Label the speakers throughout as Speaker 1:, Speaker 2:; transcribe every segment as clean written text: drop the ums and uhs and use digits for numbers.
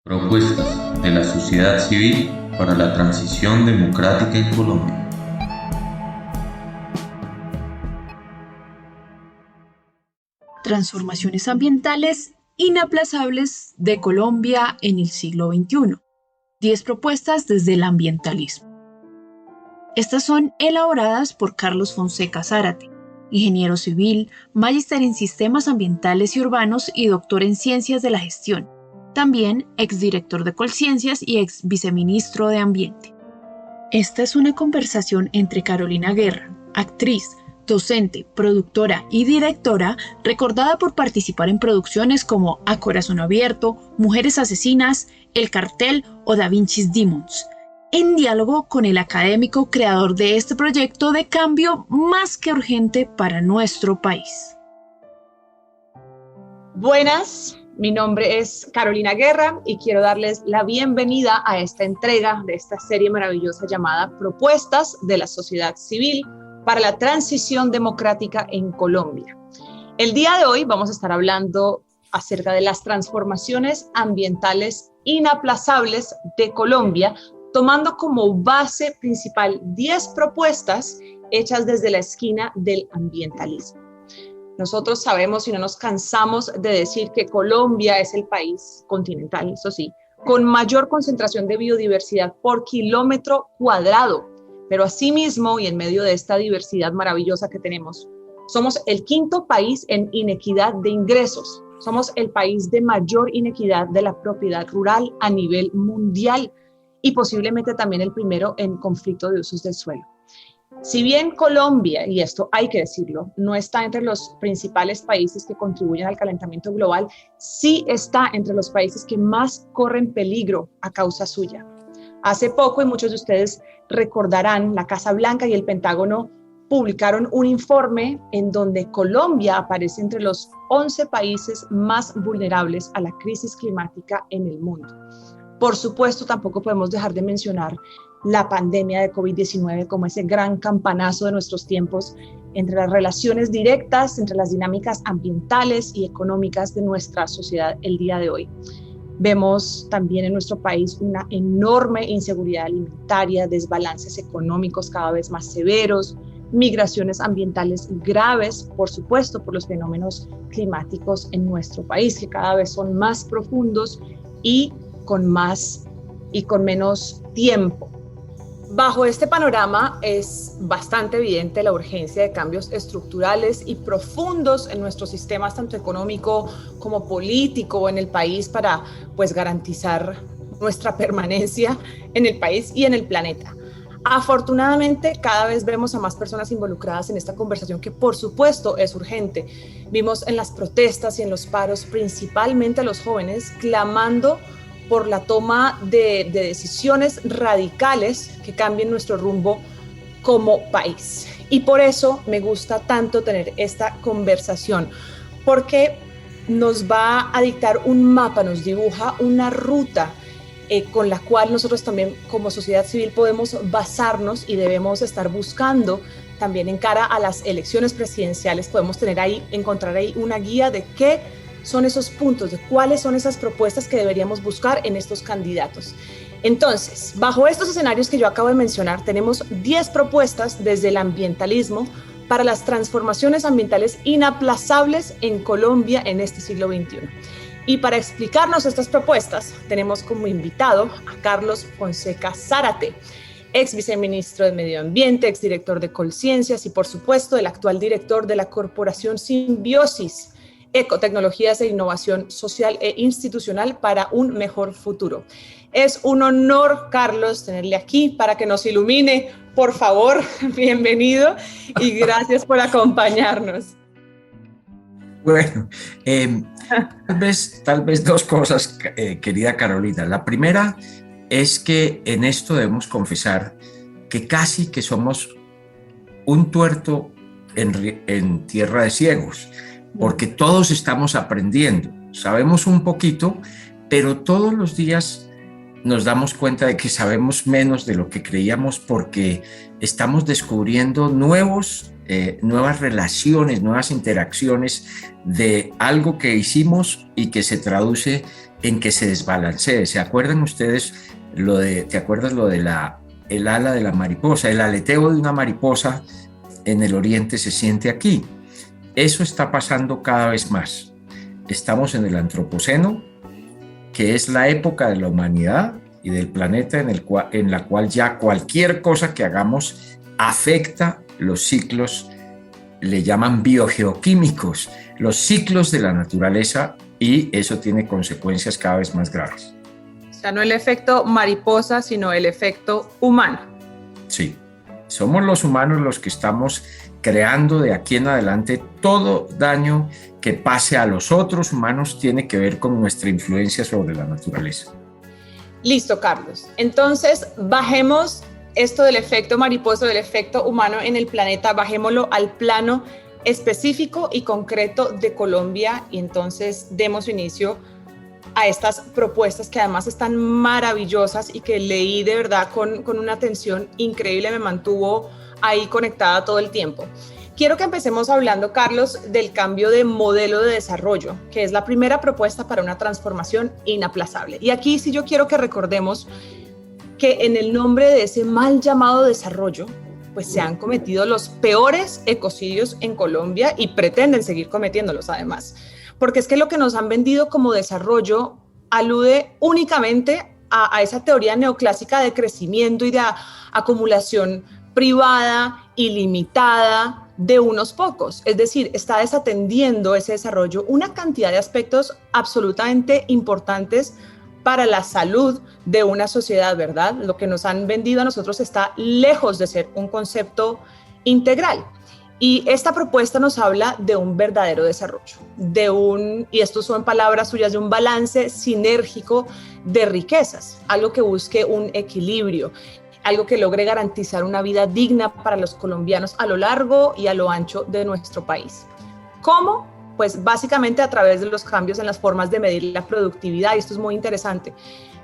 Speaker 1: Propuestas de la sociedad civil para la transición democrática en Colombia.
Speaker 2: Transformaciones ambientales inaplazables de Colombia en el siglo XXI. 10 propuestas desde el ambientalismo. Estas son elaboradas por Carlos Fonseca Zárate, ingeniero civil, magíster en sistemas ambientales y urbanos y doctor en ciencias de la gestión. También exdirector de Colciencias y ex viceministro de Ambiente. Esta es una conversación entre Carolina Guerra, actriz, docente, productora y directora, recordada por participar en producciones como A Corazón Abierto, Mujeres Asesinas, El Cartel o Da Vinci's Demons, en diálogo con el académico creador de este proyecto de cambio más que urgente para nuestro país.
Speaker 3: Buenas, mi nombre es Carolina Guerra y quiero darles la bienvenida a esta entrega de esta serie maravillosa llamada Propuestas de la Sociedad Civil para la Transición Democrática en Colombia. El día de hoy vamos a estar hablando acerca de las transformaciones ambientales inaplazables de Colombia, tomando como base principal 10 propuestas hechas desde la esquina del ambientalismo. Nosotros sabemos y no nos cansamos de decir que Colombia es el país continental, eso sí, con mayor concentración de biodiversidad por kilómetro cuadrado. Pero asimismo, y en medio de esta diversidad maravillosa que tenemos, somos el quinto país en inequidad de ingresos. Somos el país de mayor inequidad de la propiedad rural a nivel mundial y posiblemente también el primero en conflicto de usos del suelo. Si bien Colombia, y esto hay que decirlo, no está entre los principales países que contribuyen al calentamiento global, sí está entre los países que más corren peligro a causa suya. Hace poco, y muchos de ustedes recordarán, la Casa Blanca y el Pentágono publicaron un informe en donde Colombia aparece entre los 11 países más vulnerables a la crisis climática en el mundo. Por supuesto, tampoco podemos dejar de mencionar la pandemia de COVID-19 como ese gran campanazo de nuestros tiempos entre las relaciones directas, entre las dinámicas ambientales y económicas de nuestra sociedad el día de hoy. Vemos también en nuestro país una enorme inseguridad alimentaria, desbalances económicos cada vez más severos, migraciones ambientales graves, por supuesto, por los fenómenos climáticos en nuestro país, que cada vez son más profundos y con menos tiempo. Bajo este panorama es bastante evidente la urgencia de cambios estructurales y profundos en nuestros sistemas, tanto económico como político en el país, para garantizar nuestra permanencia en el país y en el planeta. Afortunadamente, cada vez vemos a más personas involucradas en esta conversación que, por supuesto, es urgente. Vimos en las protestas y en los paros, principalmente a los jóvenes, clamando por la toma de decisiones radicales que cambien nuestro rumbo como país. Y por eso me gusta tanto tener esta conversación, porque nos va a dictar un mapa, nos dibuja una ruta con la cual nosotros también como sociedad civil podemos basarnos y debemos estar buscando también en cara a las elecciones presidenciales. Podemos encontrar ahí una guía de qué son esos puntos, de cuáles son esas propuestas que deberíamos buscar en estos candidatos. Entonces, bajo estos escenarios que yo acabo de mencionar, tenemos 10 propuestas desde el ambientalismo para las transformaciones ambientales inaplazables en Colombia en este siglo XXI. Y para explicarnos estas propuestas, tenemos como invitado a Carlos Fonseca Zárate, ex viceministro de Medio Ambiente, ex director de Colciencias y, por supuesto, el actual director de la Corporación Simbiosis, Ecotecnologías e Innovación Social e Institucional para un Mejor Futuro. Es un honor, Carlos, tenerle aquí para que nos ilumine. Por favor, bienvenido y gracias por acompañarnos.
Speaker 4: Bueno, tal vez dos cosas, querida Carolina. La primera es que en esto debemos confesar que casi que somos un tuerto en tierra de ciegos, porque todos estamos aprendiendo, sabemos un poquito, pero todos los días nos damos cuenta de que sabemos menos de lo que creíamos, porque estamos descubriendo nuevas relaciones, nuevas interacciones de algo que hicimos y que se traduce en que se desbalancee. ¿Se acuerdan ustedes ¿te acuerdas lo de el ala de la mariposa? El aleteo de una mariposa en el oriente se siente aquí. Eso está pasando cada vez más. Estamos en el antropoceno, que es la época de la humanidad y del planeta en la cual ya cualquier cosa que hagamos afecta los ciclos, le llaman biogeoquímicos, los ciclos de la naturaleza, y eso tiene consecuencias cada vez más graves.
Speaker 3: O sea, no el efecto mariposa, sino el efecto humano.
Speaker 4: Sí, somos los humanos los que estamos creando de aquí en adelante. Todo daño que pase a los otros humanos tiene que ver con nuestra influencia sobre la naturaleza.
Speaker 3: Listo, Carlos. Entonces, bajemos esto del efecto mariposa, del efecto humano en el planeta, bajémoslo al plano específico y concreto de Colombia, y entonces demos inicio a estas propuestas que además están maravillosas y que leí de verdad con una atención increíble, me mantuvo ahí conectada todo el tiempo. Quiero que empecemos hablando, Carlos, del cambio de modelo de desarrollo, que es la primera propuesta para una transformación inaplazable. Y aquí sí yo quiero que recordemos que en el nombre de ese mal llamado desarrollo, pues se han cometido los peores ecocidios en Colombia y pretenden seguir cometiéndolos además. Porque es que lo que nos han vendido como desarrollo alude únicamente a esa teoría neoclásica de crecimiento y de acumulación privada, ilimitada, de unos pocos. Es decir, está desatendiendo ese desarrollo una cantidad de aspectos absolutamente importantes para la salud de una sociedad, ¿verdad? Lo que nos han vendido a nosotros está lejos de ser un concepto integral. Y esta propuesta nos habla de un verdadero desarrollo, y esto son palabras suyas, de un balance sinérgico de riquezas, algo que busque un equilibrio, algo que logre garantizar una vida digna para los colombianos a lo largo y a lo ancho de nuestro país. ¿Cómo? Pues básicamente a través de los cambios en las formas de medir la productividad, y esto es muy interesante,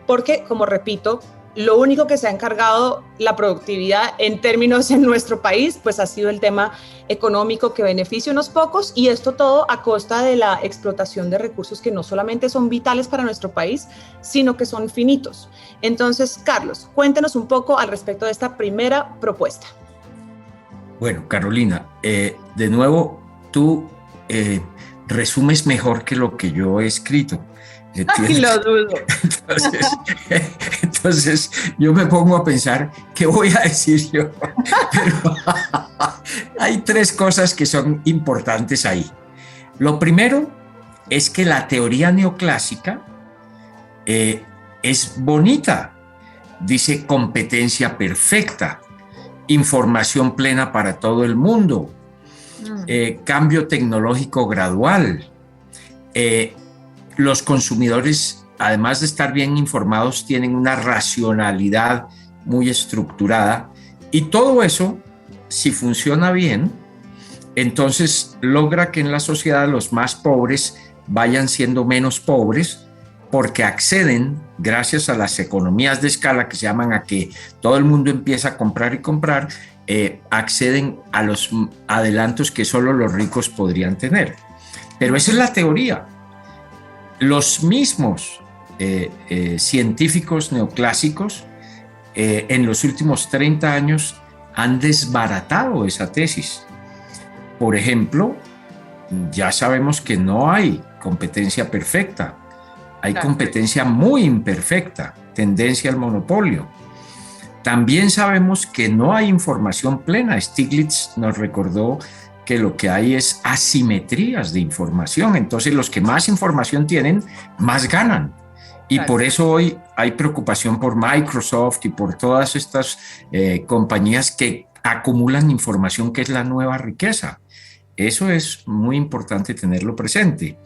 Speaker 3: porque, como repito, lo único que se ha encargado la productividad en términos en nuestro país, pues ha sido el tema económico que beneficia a unos pocos, y esto todo a costa de la explotación de recursos que no solamente son vitales para nuestro país, sino que son finitos. Entonces, Carlos, cuéntenos un poco al respecto de esta primera propuesta.
Speaker 4: Bueno, Carolina, de nuevo, tú resumes mejor que lo que yo he escrito.
Speaker 3: Ay, lo dudo.
Speaker 4: Entonces yo me pongo a pensar, ¿qué voy a decir yo? Pero hay tres cosas que son importantes ahí. Lo primero es que la teoría neoclásica es bonita. Dice competencia perfecta, información plena para todo el mundo, cambio tecnológico gradual. Los consumidores, además de estar bien informados, tienen una racionalidad muy estructurada, y todo eso, si funciona bien, entonces logra que en la sociedad los más pobres vayan siendo menos pobres, porque acceden, gracias a las economías de escala que se llaman a que todo el mundo empieza a comprar y comprar, acceden a los adelantos que solo los ricos podrían tener. Pero esa es la teoría. Los mismos científicos neoclásicos en los últimos 30 años han desbaratado esa tesis. Por ejemplo, ya sabemos que no hay competencia perfecta, hay competencia muy imperfecta, tendencia al monopolio. También sabemos que no hay información plena. Stiglitz nos recordó que lo que hay es asimetrías de información. Entonces, los que más información tienen, más ganan. Y por eso hoy hay preocupación por Microsoft y por todas estas compañías que acumulan información, que es la nueva riqueza. Eso es muy importante tenerlo presente.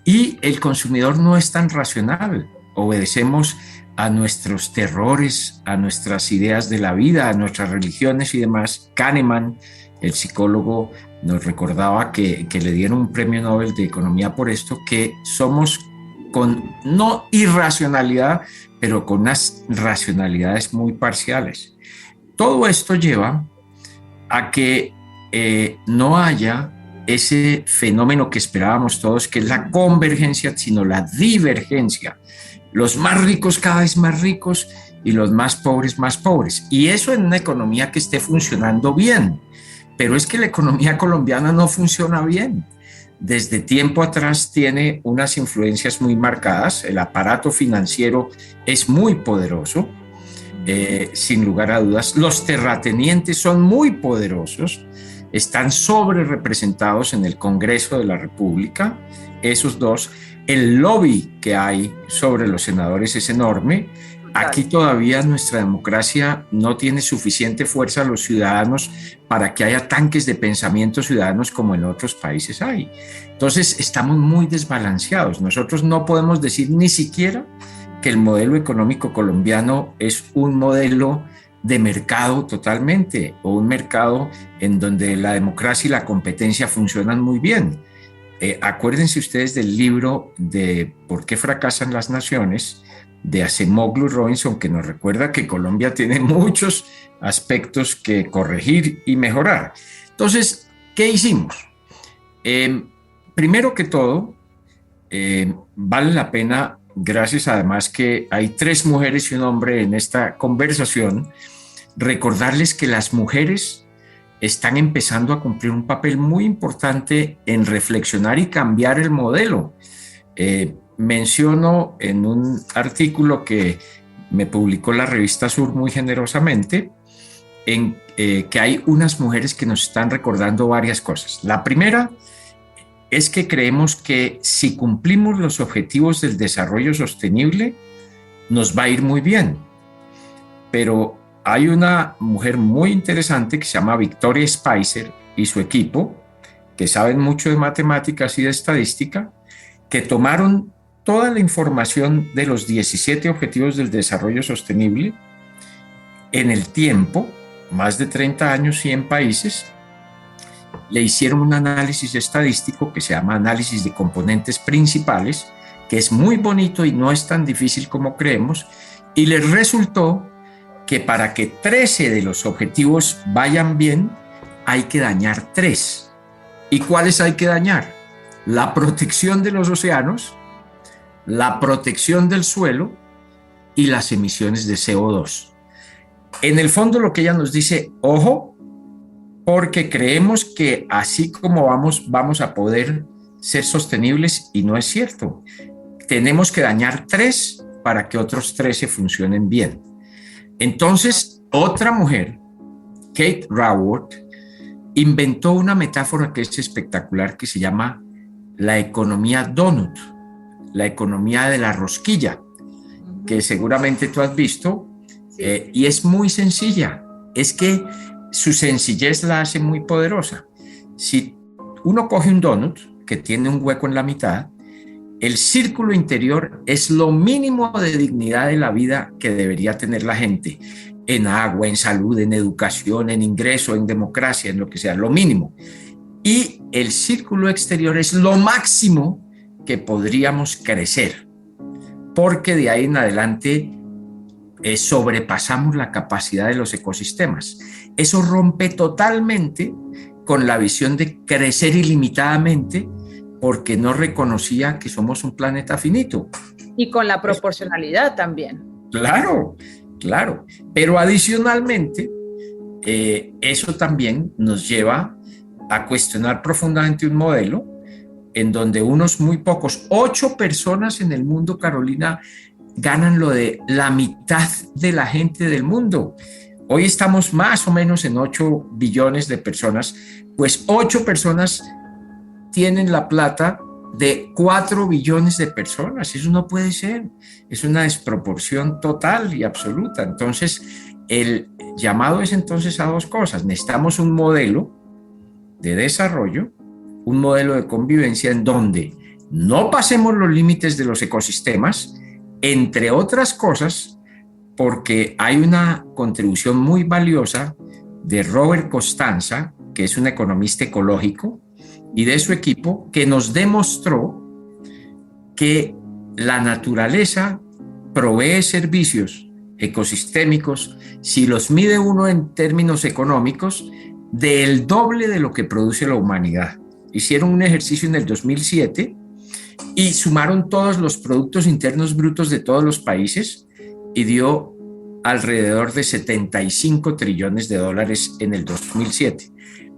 Speaker 4: Y el consumidor no es tan racional. Obedecemos a nuestros terrores, a nuestras ideas de la vida, a nuestras religiones y demás. Kahneman, el psicólogo, nos recordaba que le dieron un premio Nobel de Economía por esto, que somos con no irracionalidad, pero con unas racionalidades muy parciales. Todo esto lleva a que no haya ese fenómeno que esperábamos todos, que es la convergencia, sino la divergencia. Los más ricos cada vez más ricos y los más pobres. Y eso en una economía que esté funcionando bien. Pero es que la economía colombiana no funciona bien. Desde tiempo atrás tiene unas influencias muy marcadas. El aparato financiero es muy poderoso, sin lugar a dudas. Los terratenientes son muy poderosos, están sobre representados en el Congreso de la República, esos dos. El lobby que hay sobre los senadores es enorme. Aquí todavía nuestra democracia no tiene suficiente fuerza a los ciudadanos para que haya tanques de pensamiento ciudadanos como en otros países hay. Entonces estamos muy desbalanceados. Nosotros no podemos decir ni siquiera que el modelo económico colombiano es un modelo de mercado totalmente, o un mercado en donde la democracia y la competencia funcionan muy bien. Acuérdense ustedes del libro de ¿Por qué fracasan las naciones?, de Acemoglu Robinson, que nos recuerda que Colombia tiene muchos aspectos que corregir y mejorar. Entonces, ¿qué hicimos? Primero que todo, vale la pena, gracias además que hay 3 mujeres y un hombre en esta conversación, recordarles que las mujeres están empezando a cumplir un papel muy importante en reflexionar y cambiar el modelo. Menciono en un artículo que me publicó la revista Sur muy generosamente, que hay unas mujeres que nos están recordando varias cosas. La primera es que creemos que si cumplimos los objetivos del desarrollo sostenible, nos va a ir muy bien. Pero hay una mujer muy interesante que se llama Victoria Spicer y su equipo, que saben mucho de matemáticas y de estadística, que tomaron toda la información de los 17 Objetivos del Desarrollo Sostenible en el tiempo, más de 30 años, 100 países, le hicieron un análisis estadístico que se llama análisis de componentes principales, que es muy bonito y no es tan difícil como creemos, y les resultó que para que 13 de los objetivos vayan bien, hay que dañar 3. ¿Y cuáles hay que dañar? La protección de los océanos, la protección del suelo y las emisiones de CO2. En el fondo lo que ella nos dice, ojo, porque creemos que así como vamos a poder ser sostenibles, y no es cierto. Tenemos que dañar 3 para que otros 13 funcionen bien. Entonces, otra mujer, Kate Raworth, inventó una metáfora que es espectacular, que se llama la economía donut, la economía de la rosquilla, que seguramente tú has visto, y es muy sencilla. Es que su sencillez la hace muy poderosa. Si uno coge un donut que tiene un hueco en la mitad, el círculo interior es lo mínimo de dignidad de la vida que debería tener la gente, en agua, en salud, en educación, en ingreso, en democracia, en lo que sea, lo mínimo. Y el círculo exterior es lo máximo que podríamos crecer, porque de ahí en adelante sobrepasamos la capacidad de los ecosistemas. Eso rompe totalmente con la visión de crecer ilimitadamente, porque no reconocía que somos un planeta finito.
Speaker 3: Y con la proporcionalidad también.
Speaker 4: Claro, claro. Pero adicionalmente, eso también nos lleva a cuestionar profundamente un modelo en donde unos muy pocos, 8 personas en el mundo, Carolina, ganan lo de la mitad de la gente del mundo. Hoy estamos más o menos en 8 billones de personas, pues 8 personas tienen la plata de 4 billones de personas. Eso no puede ser. Es una desproporción total y absoluta. Entonces, el llamado es entonces a 2 cosas. Necesitamos un modelo de desarrollo, un modelo de convivencia en donde no pasemos los límites de los ecosistemas, entre otras cosas, porque hay una contribución muy valiosa de Robert Costanza, que es un economista ecológico, y de su equipo, que nos demostró que la naturaleza provee servicios ecosistémicos, si los mide uno en términos económicos, del doble de lo que produce la humanidad. hicieron un ejercicio en el 2007 y sumaron todos los productos internos brutos de todos los países y dio alrededor de 75 trillones de dólares en el 2007.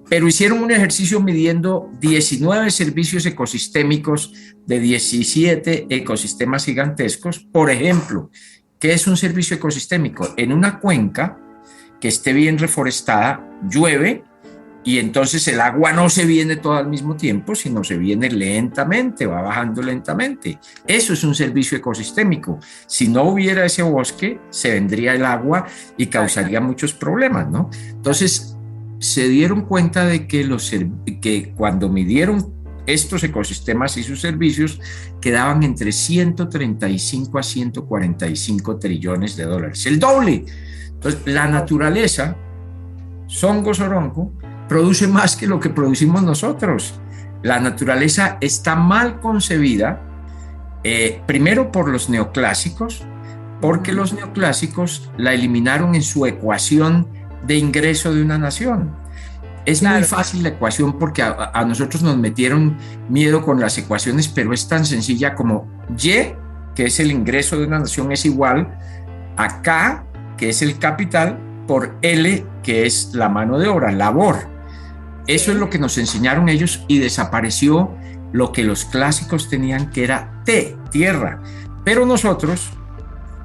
Speaker 4: Pero hicieron un ejercicio midiendo 19 servicios ecosistémicos de 17 ecosistemas gigantescos. Por ejemplo, ¿qué es un servicio ecosistémico? En una cuenca que esté bien reforestada, llueve y entonces el agua no se viene todo al mismo tiempo, sino se viene lentamente, va bajando lentamente. Eso es un servicio ecosistémico. Si no hubiera ese bosque, se vendría el agua y causaría muchos problemas, ¿no? Entonces, se dieron cuenta de que cuando midieron estos ecosistemas y sus servicios, quedaban entre 135 a 145 trillones de dólares, el doble. Entonces, la naturaleza, Songo Sorongo, produce más que lo que producimos nosotros. La naturaleza está mal concebida, primero por los neoclásicos, porque los neoclásicos la eliminaron en su ecuación de ingreso de una nación. Es muy fácil la ecuación porque a nosotros nos metieron miedo con las ecuaciones, pero es tan sencilla como Y, que es el ingreso de una nación, es igual a K, que es el capital, por L, que es la mano de obra, labor. Eso es lo que nos enseñaron ellos y desapareció lo que los clásicos tenían, que era T, tierra. Pero nosotros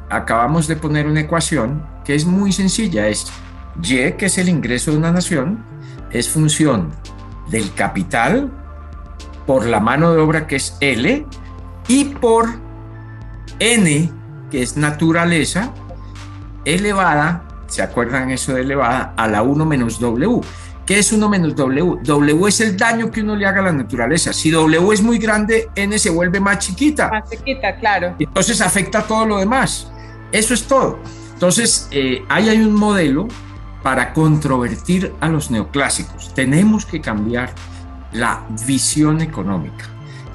Speaker 4: acabamos de poner una ecuación que es muy sencilla, es Y, que es el ingreso de una nación, es función del capital por la mano de obra, que es L, y por N, que es naturaleza, elevada, ¿se acuerdan eso de elevada? A la 1 menos W. ¿Qué es 1 menos W? W es el daño que uno le haga a la naturaleza. Si W es muy grande, N se vuelve más chiquita.
Speaker 3: Más chiquita, claro.
Speaker 4: Entonces afecta a todo lo demás. Eso es todo. Entonces, ahí hay un modelo para controvertir a los neoclásicos. Tenemos que cambiar la visión económica.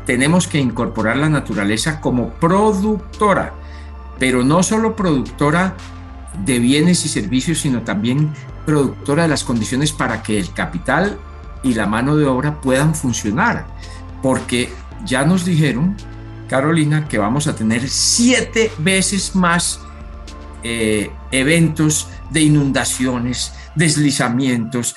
Speaker 4: Tenemos que incorporar la naturaleza como productora, pero no solo productora de bienes y servicios, sino también productora de las condiciones para que el capital y la mano de obra puedan funcionar. Porque ya nos dijeron, Carolina, que vamos a tener 7 veces más eventos de inundaciones, deslizamientos,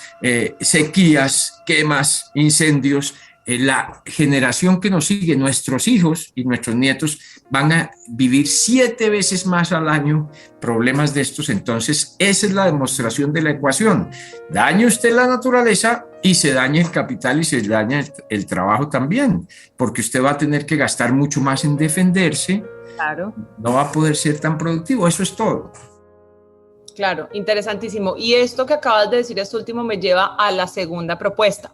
Speaker 4: sequías, quemas, incendios. La generación que nos sigue, nuestros hijos y nuestros nietos, van a vivir 7 veces más al año problemas de estos. Entonces, esa es la demostración de la ecuación. Daña usted la naturaleza y se daña el capital y se daña el trabajo también, porque usted va a tener que gastar mucho más en defenderse.
Speaker 3: Claro.
Speaker 4: No va a poder ser tan productivo. Eso es todo.
Speaker 3: Claro, interesantísimo. Y esto que acabas de decir, esto último, me lleva a la segunda propuesta.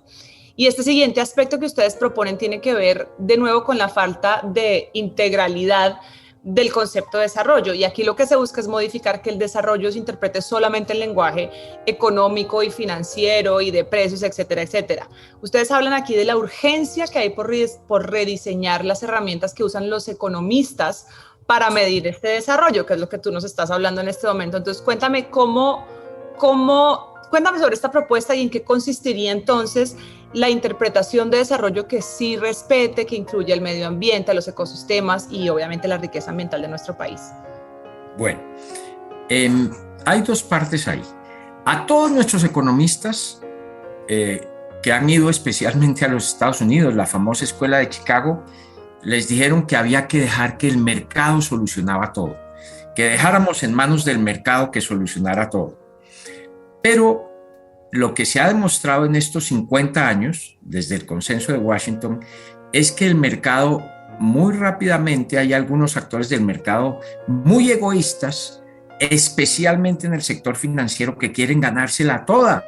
Speaker 3: Y este siguiente aspecto que ustedes proponen tiene que ver de nuevo con la falta de integralidad del concepto de desarrollo. Y aquí lo que se busca es modificar que el desarrollo se interprete solamente en lenguaje económico y financiero y de precios, etcétera, etcétera. Ustedes hablan aquí de la urgencia que hay por rediseñar las herramientas que usan los economistas para medir este desarrollo, que es lo que tú nos estás hablando en este momento. Entonces, cuéntame cuéntame sobre esta propuesta y en qué consistiría entonces la interpretación de desarrollo que sí respete, que incluya el medio ambiente, los ecosistemas y obviamente la riqueza ambiental de nuestro país.
Speaker 4: Bueno, hay 2 partes ahí. A todos nuestros economistas que han ido especialmente a los Estados Unidos, la famosa escuela de Chicago, les dijeron que había que dejar que el mercado solucionaba todo, que dejáramos en manos del mercado que solucionara todo. Pero lo que se ha demostrado en estos 50 años, desde el consenso de Washington, es que el mercado, muy rápidamente, hay algunos actores del mercado muy egoístas, especialmente en el sector financiero, que quieren ganársela toda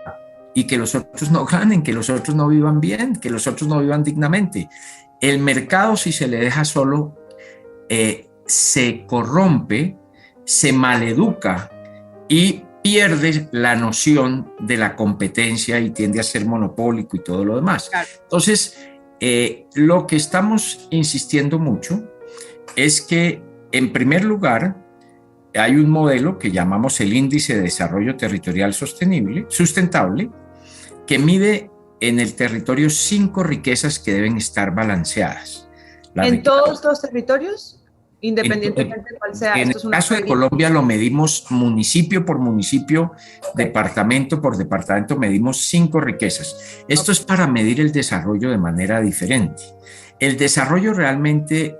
Speaker 4: y que los otros no ganen, que los otros no vivan bien, que los otros no vivan dignamente. El mercado, si se le deja solo, se corrompe, se maleduca y pierde la noción de la competencia y tiende a ser monopólico y todo lo demás. Claro. Entonces, lo que estamos insistiendo mucho es que, en primer lugar, hay un modelo que llamamos el Índice de Desarrollo Territorial Sustentable, que mide en el territorio 5 riquezas que deben estar balanceadas.
Speaker 3: ¿En todos los territorios? Independientemente de cuál sea.
Speaker 4: En el caso de Colombia lo medimos municipio por municipio, departamento por departamento, medimos 5 riquezas. Esto es para medir el desarrollo de manera diferente. El desarrollo realmente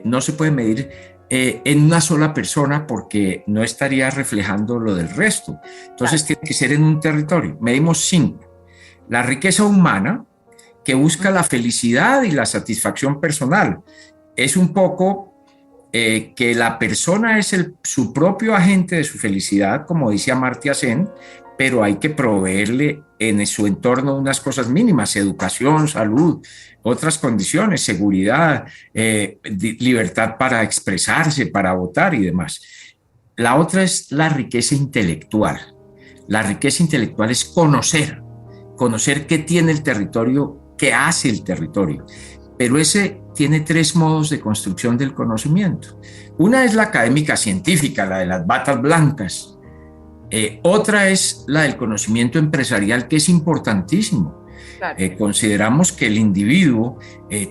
Speaker 4: no se puede medir en una sola persona porque no estaría reflejando lo del resto. Entonces tiene que ser en un territorio. Medimos 5. La riqueza humana, que busca la felicidad y la satisfacción personal. Es un poco que la persona es su propio agente de su felicidad, como dice Amartya Sen, pero hay que proveerle en su entorno unas cosas mínimas: educación, salud, otras condiciones, seguridad, libertad para expresarse, para votar y demás. La otra es la riqueza intelectual. La riqueza intelectual es conocer qué tiene el territorio, qué hace el territorio. Pero ese tiene 3 modos de construcción del conocimiento. Una es la académica científica, la de las batas blancas. Otra es la del conocimiento empresarial, que es importantísimo. Claro. Consideramos que el individuo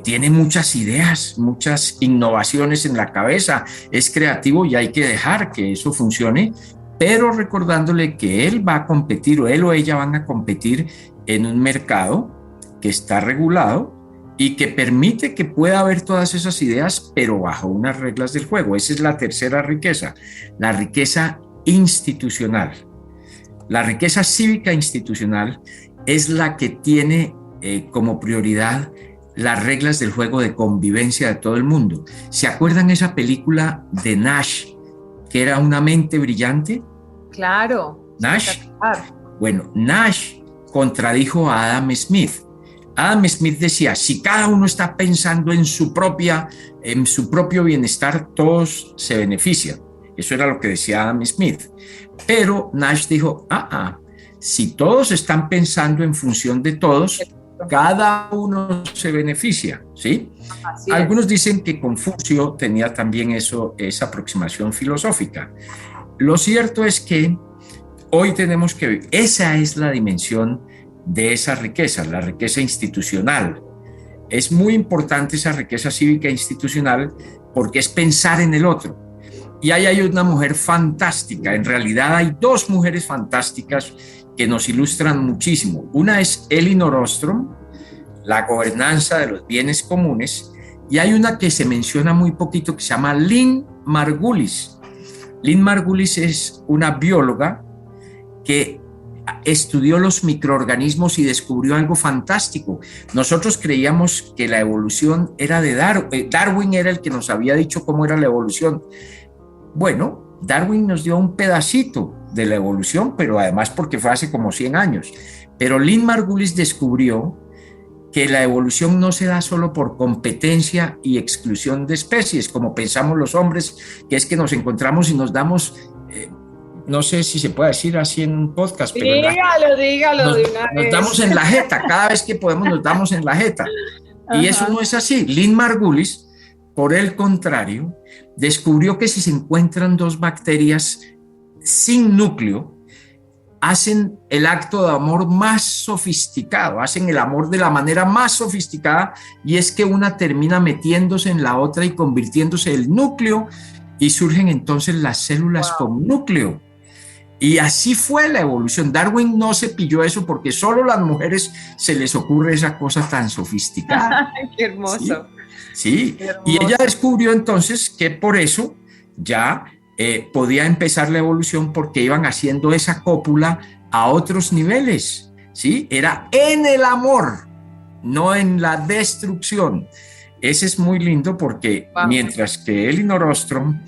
Speaker 4: tiene muchas ideas, muchas innovaciones en la cabeza, es creativo y hay que dejar que eso funcione, pero recordándole que él va a competir, o él o ella van a competir en un mercado que está regulado y que permite que pueda haber todas esas ideas, pero bajo unas reglas del juego. Esa es la tercera riqueza, la riqueza institucional. La riqueza cívica institucional es la que tiene como prioridad las reglas del juego de convivencia de todo el mundo. ¿Se acuerdan esa película de Nash, que era una mente brillante?
Speaker 3: Claro.
Speaker 4: Nash. Bueno, Nash contradijo a Adam Smith. Adam Smith decía: si cada uno está pensando en su propio bienestar, todos se benefician. Eso era lo que decía Adam Smith. Pero Nash dijo: si todos están pensando en función de todos, cada uno se beneficia, ¿sí? Algunos dicen que Confucio tenía también esa aproximación filosófica. Lo cierto es que hoy tenemos que ver, esa es la dimensión de esa riqueza, la riqueza institucional. Es muy importante esa riqueza cívica institucional porque es pensar en el otro. Y ahí hay una mujer fantástica, en realidad hay 2 mujeres fantásticas que nos ilustran muchísimo. Una es Elinor Ostrom, la gobernanza de los bienes comunes, y hay una que se menciona muy poquito que se llama Lynn Margulis. Lynn Margulis es una bióloga que estudió los microorganismos y descubrió algo fantástico. Nosotros creíamos que la evolución era de Darwin. Darwin era el que nos había dicho cómo era la evolución. Bueno, Darwin nos dio un pedacito de la evolución, pero además porque fue hace como 100 años. Pero Lynn Margulis descubrió que la evolución no se da solo por competencia y exclusión de especies, como pensamos los hombres, que es que nos encontramos y nos damos... no sé si se puede decir así en un podcast, pero
Speaker 3: dígalo de una vez.
Speaker 4: Nos damos en la jeta, cada vez que podemos nos damos en la jeta. Y eso no es así. Lynn Margulis, por el contrario, descubrió que si se encuentran 2 bacterias sin núcleo, hacen el acto de amor más sofisticado, hacen el amor de la manera más sofisticada, y es que una termina metiéndose en la otra y convirtiéndose en el núcleo, y surgen entonces las células con núcleo. Y así fue la evolución. Darwin no se pilló eso porque solo a las mujeres se les ocurre esa cosa tan sofisticada.
Speaker 3: ¡Qué hermoso!
Speaker 4: Sí. Y ella descubrió entonces que por eso ya podía empezar la evolución, porque iban haciendo esa cópula a otros niveles, ¿sí? Era en el amor, no en la destrucción. Ese es muy lindo porque mientras que Elinor Ostrom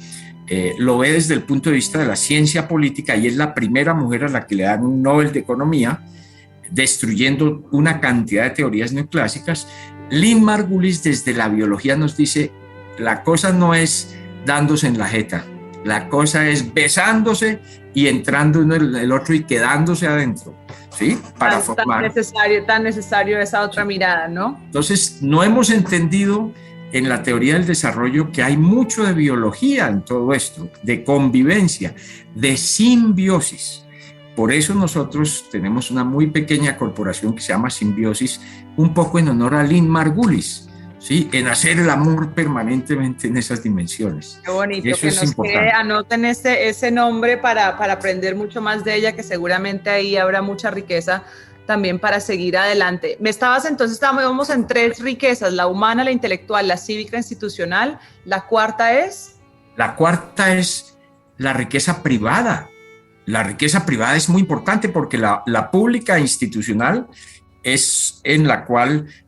Speaker 4: lo ve desde el punto de vista de la ciencia política, y es la primera mujer a la que le dan un Nobel de Economía, destruyendo una cantidad de teorías neoclásicas, Lynn Margulis desde la biología nos dice: la cosa no es dándose en la jeta, la cosa es besándose y entrando uno en el otro y quedándose adentro, ¿sí? Para formar.
Speaker 3: Tan necesario esa otra mirada, ¿no?
Speaker 4: Entonces, no hemos entendido en la teoría del desarrollo que hay mucho de biología en todo esto, de convivencia, de simbiosis. Por eso nosotros tenemos una muy pequeña corporación que se llama Simbiosis, un poco en honor a Lynn Margulis, ¿sí? En hacer el amor permanentemente en esas dimensiones.
Speaker 3: Qué bonito,
Speaker 4: eso
Speaker 3: que
Speaker 4: es
Speaker 3: nos
Speaker 4: importante.
Speaker 3: quede, anoten ese nombre para aprender mucho más de ella, que seguramente ahí habrá mucha riqueza también para seguir adelante. Estábamos en 3 riquezas: la humana, la intelectual, la cívica, institucional. La cuarta es
Speaker 4: la riqueza privada. La riqueza privada es muy importante porque la pública institucional es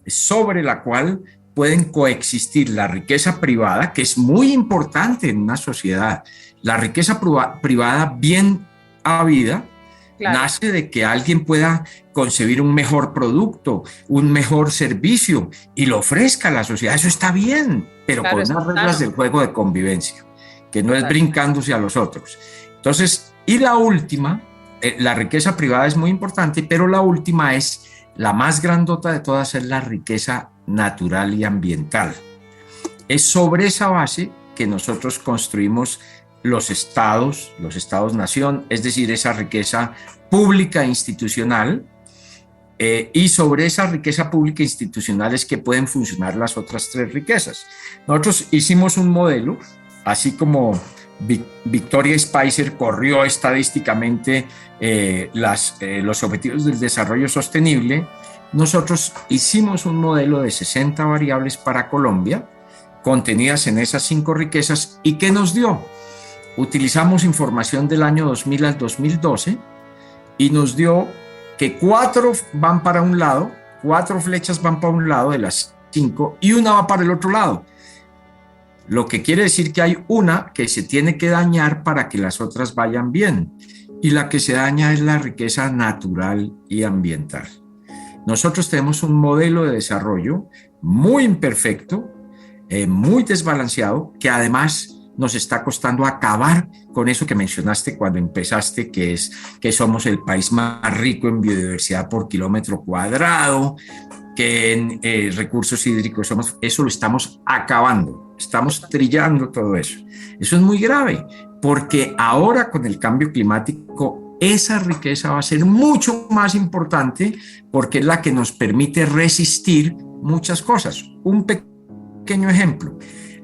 Speaker 4: sobre la cual pueden coexistir la riqueza privada, que es muy importante en una sociedad. La riqueza privada bien habida, claro, nace de que alguien pueda concebir un mejor producto, un mejor servicio y lo ofrezca a la sociedad. Eso está bien, pero claro, con unas reglas del juego de convivencia, que no es brincándose a los otros. Entonces, y la última, la riqueza privada es muy importante, pero la última es la más grandota de todas, es la riqueza natural y ambiental. Es sobre esa base que nosotros construimos los estados-nación, es decir, esa riqueza pública e institucional, y sobre esa riqueza pública e institucional es que pueden funcionar las otras 3 riquezas. Nosotros hicimos un modelo, así como Victoria Spicer corrió estadísticamente los objetivos del desarrollo sostenible. Nosotros hicimos un modelo de 60 variables para Colombia, contenidas en esas 5 riquezas. ¿Y qué nos dio? Utilizamos información del año 2000 al 2012 y nos dio que 4 van para un lado, 4 flechas van para un lado de las 5 y una va para el otro lado. Lo que quiere decir que hay una que se tiene que dañar para que las otras vayan bien. Y la que se daña es la riqueza natural y ambiental. Nosotros tenemos un modelo de desarrollo muy imperfecto, muy desbalanceado, que además nos está costando acabar con eso que mencionaste cuando empezaste, que es que somos el país más rico en biodiversidad por kilómetro cuadrado, que en recursos hídricos eso lo estamos acabando, estamos trillando todo eso. Eso es muy grave, porque ahora con el cambio climático esa riqueza va a ser mucho más importante porque es la que nos permite resistir muchas cosas. Un pequeño ejemplo,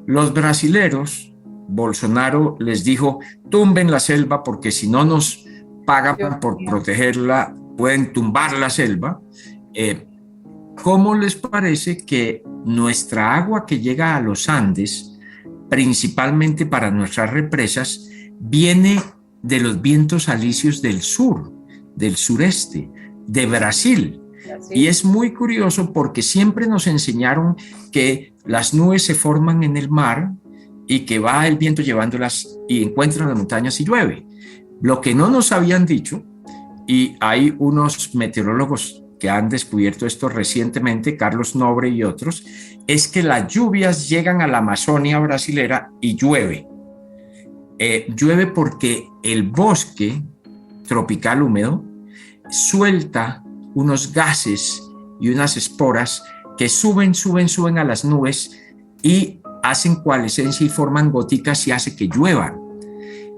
Speaker 4: los brasileros, Bolsonaro les dijo, tumben la selva porque si no nos pagan por protegerla, pueden tumbar la selva. ¿Cómo les parece que nuestra agua que llega a los Andes, principalmente para nuestras represas, viene de los vientos alisios del sur, del sureste, de Brasil? Y es muy curioso porque siempre nos enseñaron que las nubes se forman en el mar y que va el viento llevándolas y encuentran las montañas y llueve. Lo que no nos habían dicho, y hay unos meteorólogos que han descubierto esto recientemente, Carlos Nobre y otros, es que las lluvias llegan a la Amazonia brasilera y llueve. Llueve porque el bosque tropical húmedo suelta unos gases y unas esporas que suben a las nubes y hacen coalescencia y forman goticas y hace que lluevan.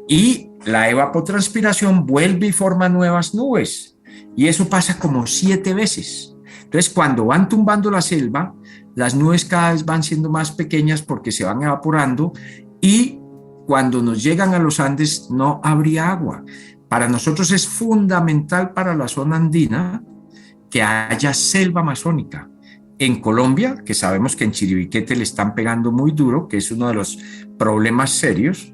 Speaker 4: Y la evapotranspiración vuelve y forma nuevas nubes. Y eso pasa como 7 veces. Entonces, cuando van tumbando la selva, las nubes cada vez van siendo más pequeñas porque se van evaporando y cuando nos llegan a los Andes no habría agua. Para nosotros es fundamental para la zona andina que haya selva amazónica. En Colombia, que sabemos que en Chiribiquete le están pegando muy duro, que es uno de los problemas serios,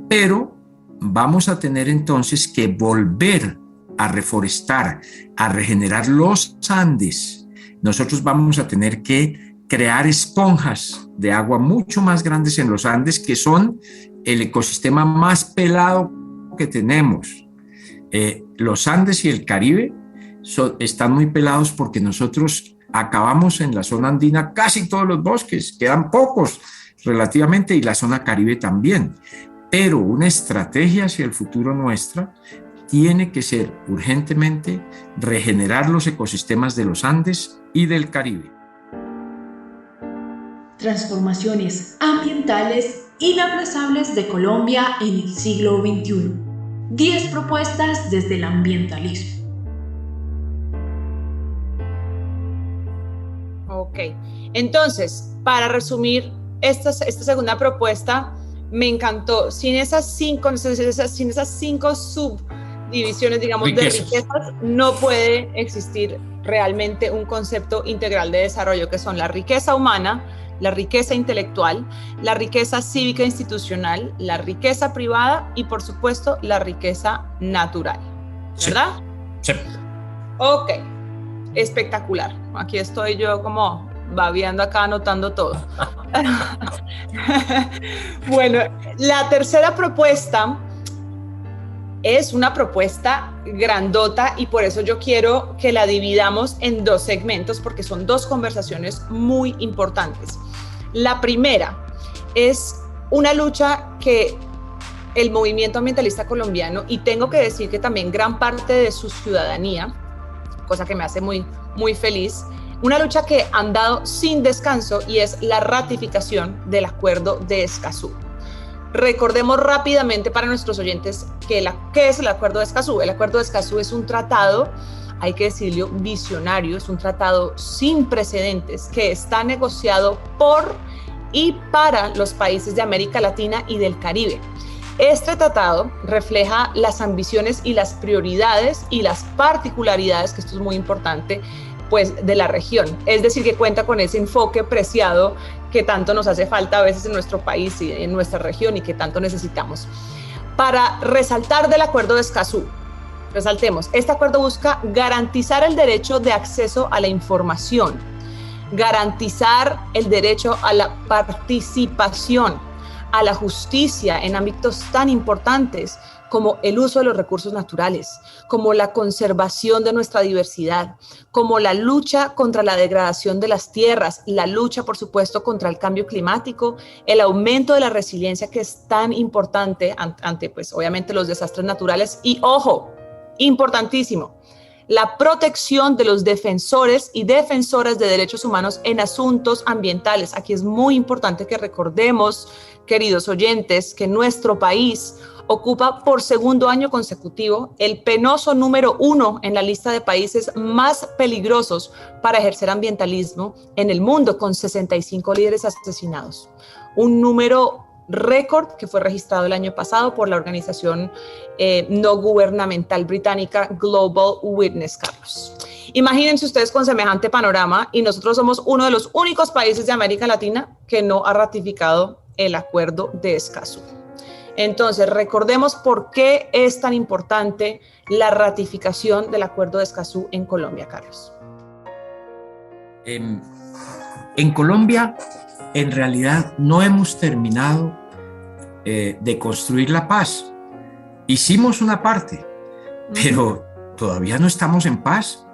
Speaker 4: pero vamos a tener entonces que volver a reforestar, a regenerar los Andes. Nosotros vamos a tener que crear esponjas de agua mucho más grandes en los Andes, que son el ecosistema más pelado que tenemos. Los Andes y el Caribe están muy pelados porque nosotros acabamos en la zona andina casi todos los bosques, quedan pocos relativamente, y la zona Caribe también. Pero una estrategia hacia el futuro nuestra tiene que ser urgentemente regenerar los ecosistemas de los Andes y del Caribe.
Speaker 2: Transformaciones ambientales inaplazables de Colombia en el siglo XXI. 10 propuestas desde el ambientalismo.
Speaker 3: Ok, entonces, para resumir esta segunda propuesta, me encantó. Sin esas cinco subdivisiones, digamos, de riquezas, no puede existir realmente un concepto integral de desarrollo, que son la riqueza humana, la riqueza intelectual, la riqueza cívica e institucional, la riqueza privada y, por supuesto, la riqueza natural. ¿Verdad?
Speaker 4: Sí.
Speaker 3: Ok, espectacular. Aquí estoy yo como babeando acá, anotando todo. Bueno, la tercera propuesta es una propuesta grandota y por eso yo quiero que la dividamos en 2 segmentos, porque son 2 conversaciones muy importantes. La primera es una lucha que el movimiento ambientalista colombiano, y tengo que decir que también gran parte de su ciudadanía, cosa que me hace muy, muy feliz, una lucha que han dado sin descanso, y es la ratificación del Acuerdo de Escazú. Recordemos rápidamente para nuestros oyentes qué es el Acuerdo de Escazú. El Acuerdo de Escazú es un tratado, hay que decirlo, visionario, es un tratado sin precedentes que está negociado por y para los países de América Latina y del Caribe. Este tratado refleja las ambiciones y las prioridades y las particularidades, que esto es muy importante, pues, de la región. Es decir, que cuenta con ese enfoque preciado que tanto nos hace falta a veces en nuestro país y en nuestra región y que tanto necesitamos. Para resaltar del Acuerdo de Escazú, resaltemos, este acuerdo busca garantizar el derecho de acceso a la información, garantizar el derecho a la participación, a la justicia en ámbitos tan importantes como el uso de los recursos naturales, como la conservación de nuestra diversidad, como la lucha contra la degradación de las tierras, la lucha, por supuesto, contra el cambio climático, el aumento de la resiliencia, que es tan importante ante, pues, obviamente, los desastres naturales, y, ojo, importantísimo, la protección de los defensores y defensoras de derechos humanos en asuntos ambientales. Aquí es muy importante que recordemos, queridos oyentes, que nuestro país ocupa por segundo año consecutivo el penoso número 1 en la lista de países más peligrosos para ejercer ambientalismo en el mundo, con 65 líderes asesinados. Un número récord que fue registrado el año pasado por la organización no gubernamental británica Global Witness, Carlos. Imagínense ustedes con semejante panorama, y nosotros somos uno de los únicos países de América Latina que no ha ratificado el Acuerdo de Escazú. Entonces, recordemos por qué es tan importante la ratificación del Acuerdo de Escazú en Colombia, Carlos.
Speaker 4: En Colombia, en realidad, no hemos terminado de construir la paz. Hicimos una parte, pero todavía no estamos en paz.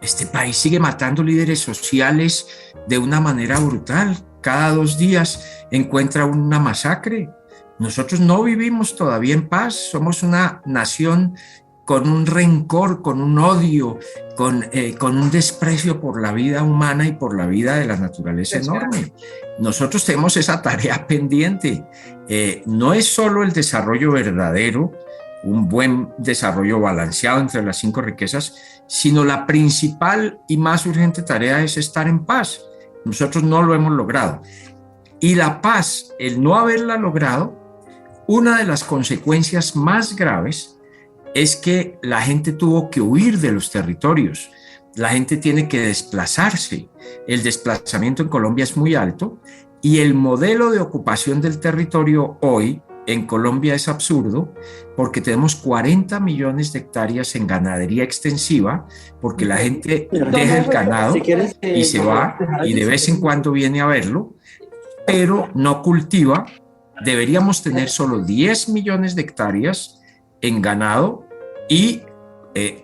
Speaker 4: Este país sigue matando líderes sociales de una manera brutal. Cada 2 días encuentra una masacre. Nosotros no vivimos todavía en paz, somos una nación con un rencor, con un odio, con un desprecio por la vida humana y por la vida de la naturaleza enorme. Nosotros tenemos esa tarea pendiente. No es solo el desarrollo verdadero, un buen desarrollo balanceado entre las 5 riquezas, sino la principal y más urgente tarea es estar en paz. Nosotros no lo hemos logrado. Y la paz, el no haberla logrado, una de las consecuencias más graves es que la gente tuvo que huir de los territorios. La gente tiene que desplazarse. El desplazamiento en Colombia es muy alto y el modelo de ocupación del territorio hoy en Colombia es absurdo, porque tenemos 40 millones de hectáreas en ganadería extensiva, porque la gente deja el ganado y se va y de vez en cuando viene a verlo, pero no cultiva. Deberíamos tener solo 10 millones de hectáreas en ganado y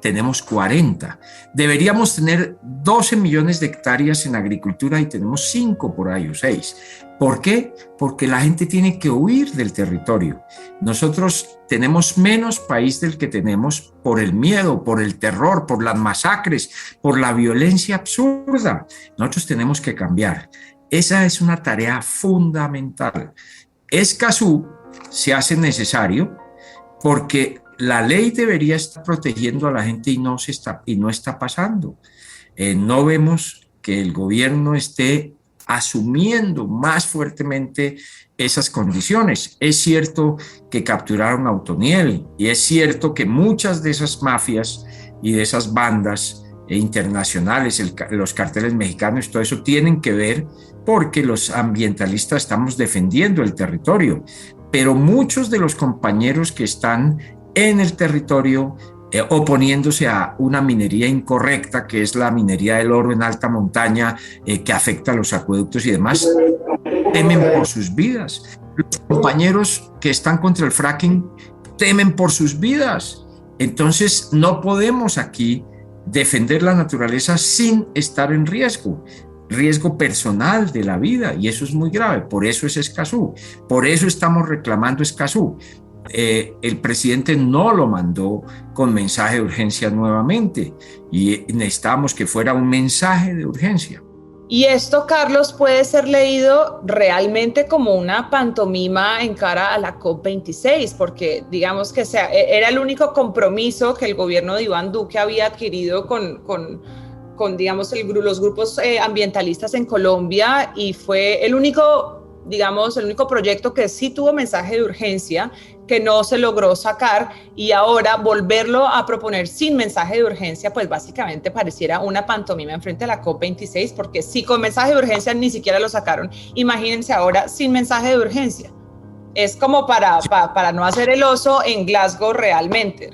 Speaker 4: tenemos 40. Deberíamos tener 12 millones de hectáreas en agricultura y tenemos 5 por ahí o 6. ¿Por qué? Porque la gente tiene que huir del territorio. Nosotros tenemos menos país del que tenemos por el miedo, por el terror, por las masacres, por la violencia absurda. Nosotros tenemos que cambiar. Esa es una tarea fundamental. Escazú se hace necesario porque la ley debería estar protegiendo a la gente y no está pasando. No vemos que el gobierno esté asumiendo más fuertemente esas condiciones. Es cierto que capturaron a Otoniel y es cierto que muchas de esas mafias y de esas bandas internacionales, los carteles mexicanos, todo eso tienen que ver porque los ambientalistas estamos defendiendo el territorio, pero muchos de los compañeros que están en el territorio oponiéndose a una minería incorrecta, que es la minería del oro en alta montaña, que afecta a los acueductos y demás, temen por sus vidas. Los compañeros que están contra el fracking temen por sus vidas. Entonces no podemos aquí defender la naturaleza sin estar en riesgo personal de la vida, y eso es muy grave. Por eso es Escazú, por eso estamos reclamando Escazú. El presidente no lo mandó con mensaje de urgencia nuevamente y necesitábamos que fuera un mensaje de urgencia.
Speaker 3: Y esto, Carlos, puede ser leído realmente como una pantomima en cara a la COP26, porque digamos que era el único compromiso que el gobierno de Iván Duque había adquirido con digamos, los grupos ambientalistas en Colombia, y fue el único proyecto que sí tuvo mensaje de urgencia, que no se logró sacar, y ahora volverlo a proponer sin mensaje de urgencia, pues básicamente pareciera una pantomima en frente a la COP26, porque si con mensaje de urgencia ni siquiera lo sacaron, imagínense ahora sin mensaje de urgencia. Es como para no hacer el oso en Glasgow realmente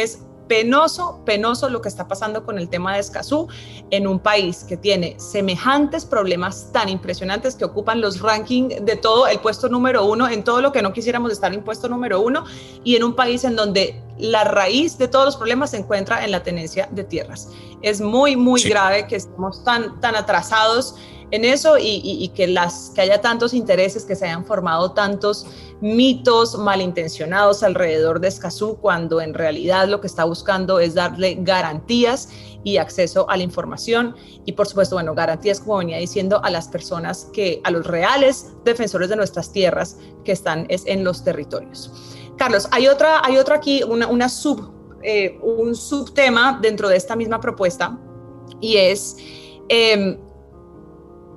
Speaker 3: es penoso lo que está pasando con el tema de Escazú en un país que tiene semejantes problemas tan impresionantes, que ocupan los rankings de todo, el puesto número 1 en todo lo que no quisiéramos estar en puesto número 1, y en un país en donde la raíz de todos los problemas se encuentra en la tenencia de tierras. Es muy sí, grave que estemos tan atrasados en eso, y que haya tantos intereses, que se hayan formado tantos mitos malintencionados alrededor de Escazú, cuando en realidad lo que está buscando es darle garantías y acceso a la información, y por supuesto, garantías, como venía diciendo, a las personas, a los reales defensores de nuestras tierras que están en los territorios. Carlos, hay otra aquí, un subtema dentro de esta misma propuesta, y es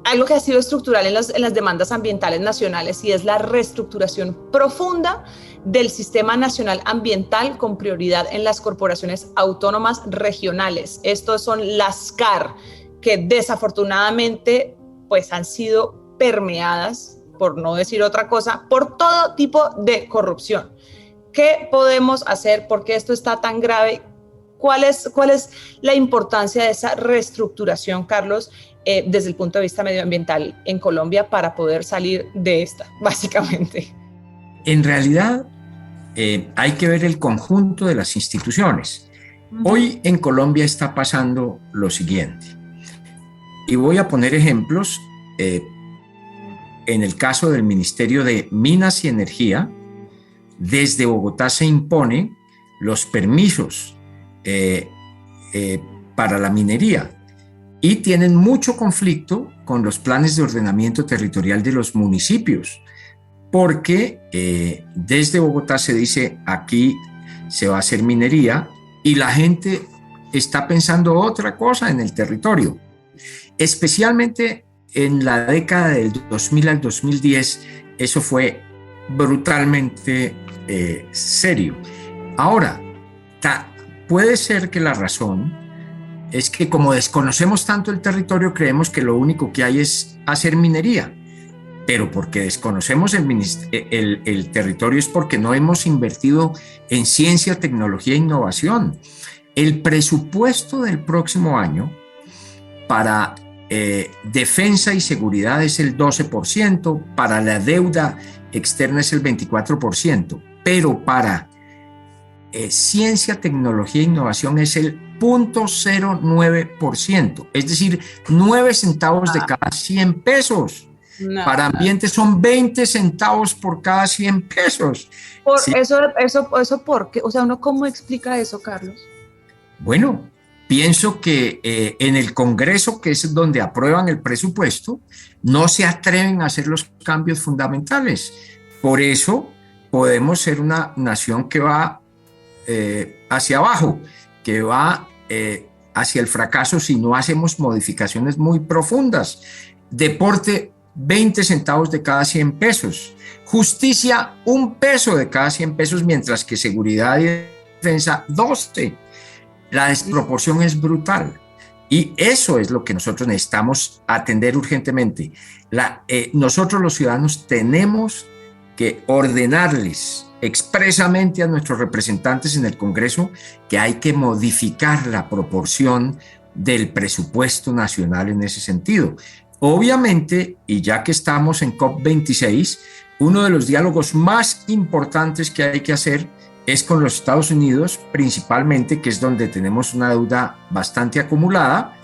Speaker 3: algo que ha sido estructural en las demandas ambientales nacionales, y es la reestructuración profunda del Sistema Nacional Ambiental, con prioridad en las corporaciones autónomas regionales. Estos son las CAR, que desafortunadamente pues han sido permeadas, por no decir otra cosa, por todo tipo de corrupción. ¿Qué podemos hacer? ¿Por qué esto está tan grave? ¿Cuál es la importancia de esa reestructuración, Carlos, desde el punto de vista medioambiental en Colombia, para poder salir de esta, básicamente?
Speaker 4: En realidad, hay que ver el conjunto de las instituciones. Hoy en Colombia está pasando lo siguiente, y voy a poner ejemplos. En el caso del Ministerio de Minas y Energía, desde Bogotá se imponen los permisos para la minería, y tienen mucho conflicto con los planes de ordenamiento territorial de los municipios, porque desde Bogotá se dice aquí se va a hacer minería, y la gente está pensando otra cosa en el territorio. Especialmente en la década del 2000 al 2010, eso fue brutalmente serio. Ahora, puede ser que la razón es que, como desconocemos tanto el territorio, creemos que lo único que hay es hacer minería, pero porque desconocemos el territorio es porque no hemos invertido en ciencia, tecnología e innovación. El presupuesto del próximo año para defensa y seguridad es el 12%, para la deuda externa es el 24%, pero para ciencia, tecnología e innovación es el 0.09%, es decir, 9 centavos de cada 100 pesos. Para ambiente son 20 centavos por cada 100 pesos.
Speaker 3: Sí. Eso ¿por qué? O sea, ¿uno cómo explica eso, Carlos?
Speaker 4: Bueno, pienso que en el Congreso, que es donde aprueban el presupuesto, no se atreven a hacer los cambios fundamentales. Por eso podemos ser una nación que va hacia abajo, que va hacia el fracaso si no hacemos modificaciones muy profundas. Deporte, 20 centavos de cada 100 pesos. Justicia, 1 peso de cada 100 pesos, mientras que seguridad y defensa, 12. La desproporción es brutal. Y eso es lo que nosotros necesitamos atender urgentemente. Nosotros los ciudadanos tenemos que ordenarles expresamente a nuestros representantes en el Congreso que hay que modificar la proporción del presupuesto nacional en ese sentido. Obviamente, y ya que estamos en COP26, uno de los diálogos más importantes que hay que hacer es con los Estados Unidos, principalmente, que es donde tenemos una deuda bastante acumulada,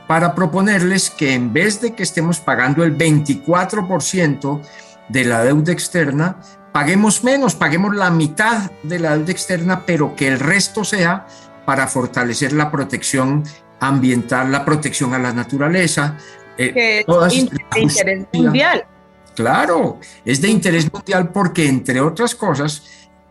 Speaker 4: para proponerles que en vez de que estemos pagando el 24% de la deuda externa, paguemos menos, paguemos la mitad de la deuda externa, pero que el resto sea para fortalecer la protección ambiental, la protección a la naturaleza.
Speaker 3: Que es de interés mundial.
Speaker 4: Claro, es de interés mundial porque, entre otras cosas,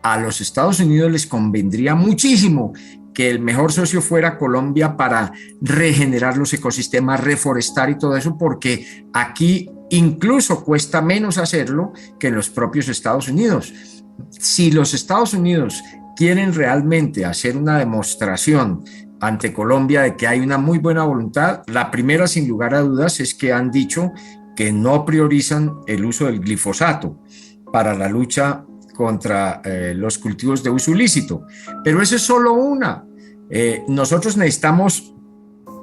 Speaker 4: a los Estados Unidos les convendría muchísimo que el mejor socio fuera Colombia para regenerar los ecosistemas, reforestar y todo eso, porque aquí incluso cuesta menos hacerlo que en los propios Estados Unidos. Si los Estados Unidos quieren realmente hacer una demostración ante Colombia de que hay una muy buena voluntad, la primera, sin lugar a dudas, es que han dicho que no priorizan el uso del glifosato para la lucha contra los cultivos de uso ilícito. Pero eso es solo una. Nosotros necesitamos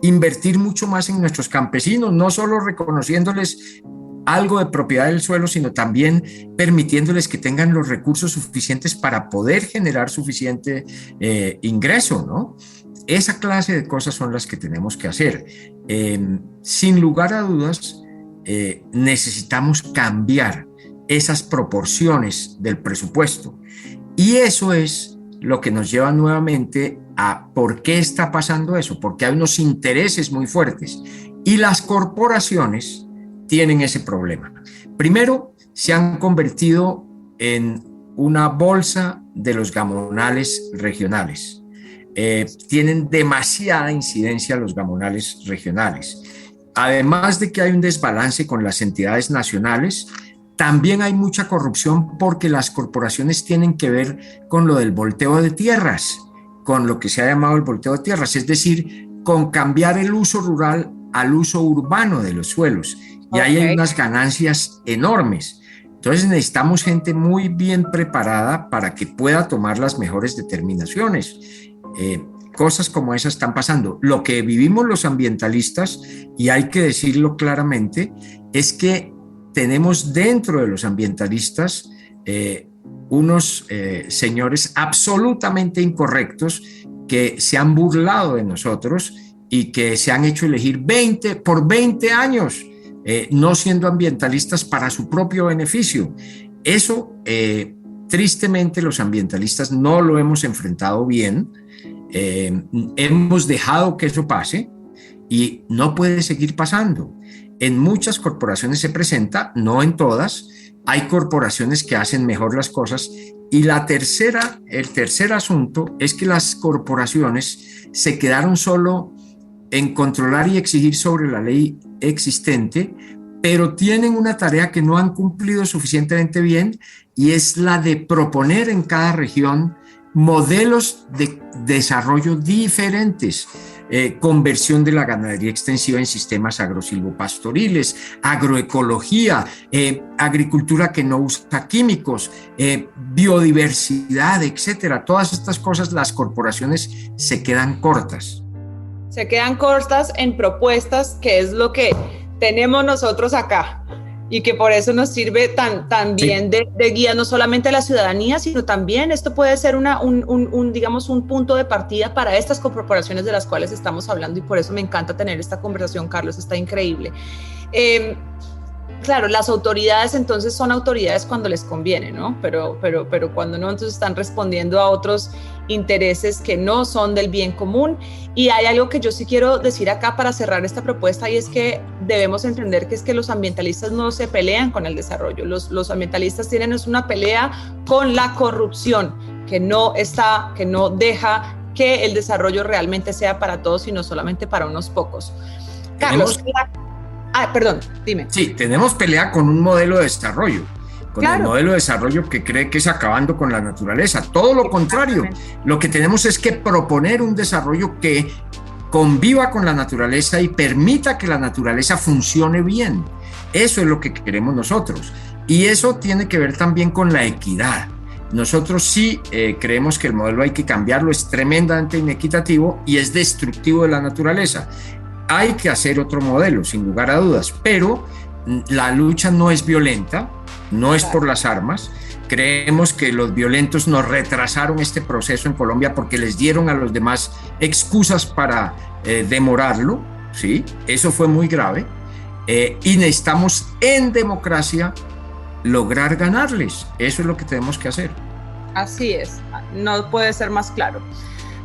Speaker 4: invertir mucho más en nuestros campesinos, no solo reconociéndoles algo de propiedad del suelo, sino también permitiéndoles que tengan los recursos suficientes para poder generar suficiente ingreso, ¿no? Esa clase de cosas son las que tenemos que hacer. Sin lugar a dudas, necesitamos cambiar esas proporciones del presupuesto. Y eso es lo que nos lleva nuevamente a por qué está pasando eso, porque hay unos intereses muy fuertes y las corporaciones tienen ese problema. Primero, se han convertido en una bolsa de los gamonales regionales. Tienen demasiada incidencia los gamonales regionales. Además de que hay un desbalance con las entidades nacionales, también hay mucha corrupción porque las corporaciones tienen que ver con lo del volteo de tierras, con lo que se ha llamado el volteo de tierras, es decir, con cambiar el uso rural al uso urbano de los suelos. Y ahí hay unas ganancias enormes. Entonces necesitamos gente muy bien preparada para que pueda tomar las mejores determinaciones. Cosas como esas están pasando. Lo que vivimos los ambientalistas, y hay que decirlo claramente, es que tenemos dentro de los ambientalistas unos señores absolutamente incorrectos que se han burlado de nosotros y que se han hecho elegir por 20 años, no siendo ambientalistas para su propio beneficio. Eso, tristemente, los ambientalistas no lo hemos enfrentado bien. Hemos dejado que eso pase y no puede seguir pasando. En muchas corporaciones se presenta, no en todas. Hay corporaciones que hacen mejor las cosas. Y el tercer asunto es que las corporaciones se quedaron solo en controlar y exigir sobre la ley existente, pero tienen una tarea que no han cumplido suficientemente bien, y es la de proponer en cada región modelos de desarrollo diferentes. Conversión de la ganadería extensiva en sistemas agrosilvopastoriles, agroecología, agricultura que no usa químicos, biodiversidad, etcétera. Todas estas cosas las corporaciones se quedan cortas.
Speaker 3: Se quedan cortas en propuestas, que es lo que tenemos nosotros acá y que por eso nos sirve tan bien de guía, no solamente a la ciudadanía, sino también esto puede ser digamos, un punto de partida para estas corporaciones de las cuales estamos hablando, y por eso me encanta tener esta conversación, Carlos, está increíble. Claro, las autoridades entonces son autoridades cuando les conviene, ¿no? Pero cuando no, entonces están respondiendo a otros intereses que no son del bien común. Y hay algo que yo sí quiero decir acá para cerrar esta propuesta, y es que debemos entender que es que los ambientalistas no se pelean con el desarrollo. Los ambientalistas tienen una pelea con la corrupción, que no deja que el desarrollo realmente sea para todos y no solamente para unos pocos. Carlos, perdón, dime.
Speaker 4: Sí, tenemos pelea con un modelo de desarrollo, el modelo de desarrollo que cree que es acabando con la naturaleza. Todo lo contrario, lo que tenemos es que proponer un desarrollo que conviva con la naturaleza y permita que la naturaleza funcione bien. Eso es lo que queremos nosotros. Y eso tiene que ver también con la equidad. Nosotros sí creemos que el modelo hay que cambiarlo, es tremendamente inequitativo y es destructivo de la naturaleza. Hay que hacer otro modelo, sin lugar a dudas, pero la lucha no es violenta, no es por las armas. Creemos que los violentos nos retrasaron este proceso en Colombia porque les dieron a los demás excusas para demorarlo, ¿sí? Eso fue muy grave. Y necesitamos en democracia lograr ganarles. Eso es lo que tenemos que hacer.
Speaker 3: Así es, no puede ser más claro.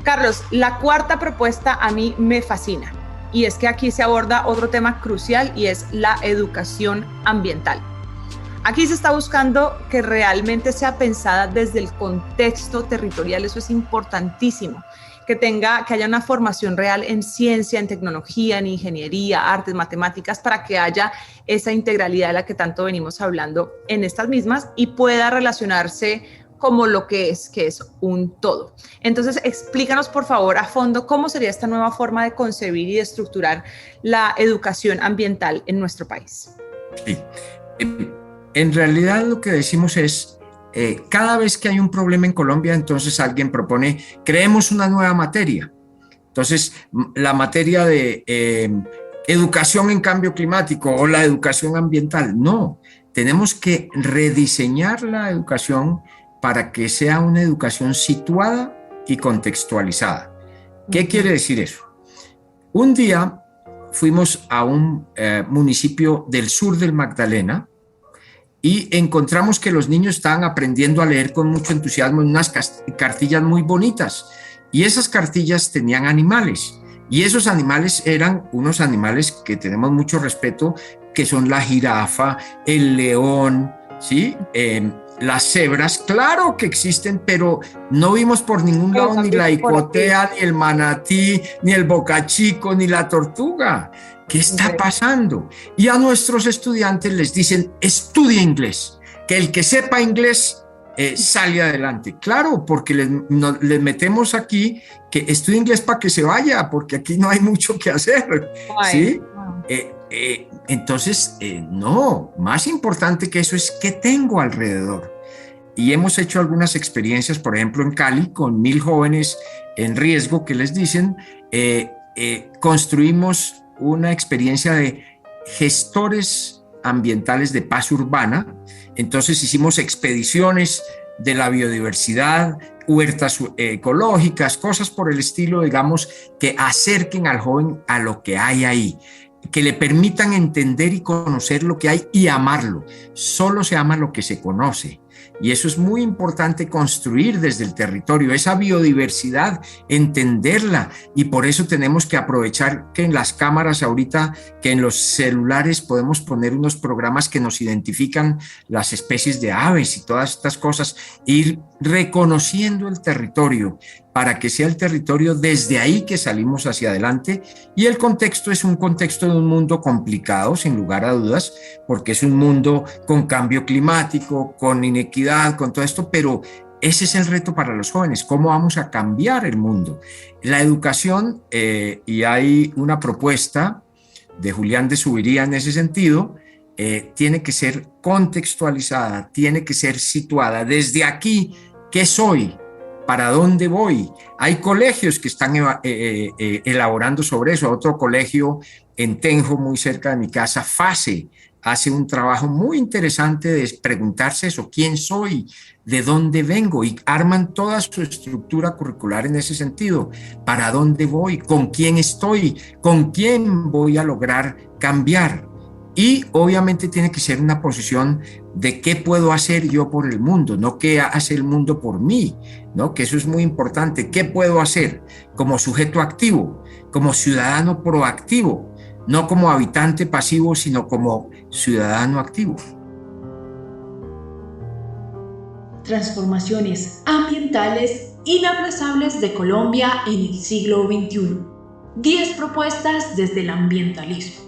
Speaker 3: Carlos, la cuarta propuesta a mí me fascina y es que aquí se aborda otro tema crucial y es la educación ambiental. Aquí se está buscando que realmente sea pensada desde el contexto territorial, eso es importantísimo, que haya una formación real en ciencia, en tecnología, en ingeniería, artes, matemáticas, para que haya esa integralidad de la que tanto venimos hablando en estas mismas y pueda relacionarse como lo que es un todo. Entonces, explícanos por favor a fondo cómo sería esta nueva forma de concebir y de estructurar la educación ambiental en nuestro país.
Speaker 4: Sí. En realidad lo que decimos es, cada vez que hay un problema en Colombia, entonces alguien propone, creemos una nueva materia. Entonces, la materia de educación en cambio climático o la educación ambiental. No, tenemos que rediseñar la educación para que sea una educación situada y contextualizada. ¿Qué quiere decir eso? Un día fuimos a un municipio del sur del Magdalena y encontramos que los niños estaban aprendiendo a leer con mucho entusiasmo en unas cartillas muy bonitas. Y esas cartillas tenían animales. Y esos animales eran unos animales que tenemos mucho respeto, que son la jirafa, el león, ¿sí? Las cebras, claro que existen, pero no vimos por ningún lado ni la icotea, ni el manatí, ni el bocachico, ni la tortuga. ¿Qué está pasando? Y a nuestros estudiantes les dicen, estudia inglés, que el que sepa inglés sale adelante. Claro, porque les metemos aquí que estudie inglés para que se vaya, porque aquí no hay mucho que hacer, ¿sí? Entonces, no, más importante que eso es qué tengo alrededor. Y hemos hecho algunas experiencias, por ejemplo, en Cali, con 1,000 jóvenes en riesgo que les dicen, construimos una experiencia de gestores ambientales de paz urbana. Entonces hicimos expediciones de la biodiversidad, huertas ecológicas, cosas por el estilo, digamos, que acerquen al joven a lo que hay ahí, que le permitan entender y conocer lo que hay y amarlo. Solo se ama lo que se conoce. Y eso es muy importante, construir desde el territorio esa biodiversidad, entenderla, y por eso tenemos que aprovechar que en las cámaras ahorita, que en los celulares podemos poner unos programas que nos identifican las especies de aves y todas estas cosas, ir reconociendo el territorio para que sea el territorio desde ahí que salimos hacia adelante. Y el contexto es un contexto de un mundo complicado, sin lugar a dudas, porque es un mundo con cambio climático, con inequidad, con todo esto, pero ese es el reto para los jóvenes, cómo vamos a cambiar el mundo. La educación, y hay una propuesta de Julián de Zuviría en ese sentido, tiene que ser contextualizada, tiene que ser situada desde aquí. ¿Qué soy? ¿Para dónde voy? Hay colegios que están elaborando sobre eso. Otro colegio en Tenjo, muy cerca de mi casa, FASE, hace un trabajo muy interesante de preguntarse eso, ¿quién soy? ¿De dónde vengo? Y arman toda su estructura curricular en ese sentido. ¿Para dónde voy? ¿Con quién estoy? ¿Con quién voy a lograr cambiar? Y obviamente tiene que ser una posición de qué puedo hacer yo por el mundo, no qué hace el mundo por mí, ¿no? Que eso es muy importante. ¿Qué puedo hacer como sujeto activo, como ciudadano proactivo? No como habitante pasivo, sino como ciudadano activo.
Speaker 2: Transformaciones ambientales inaplazables de Colombia en el siglo XXI. 10 propuestas desde el ambientalismo.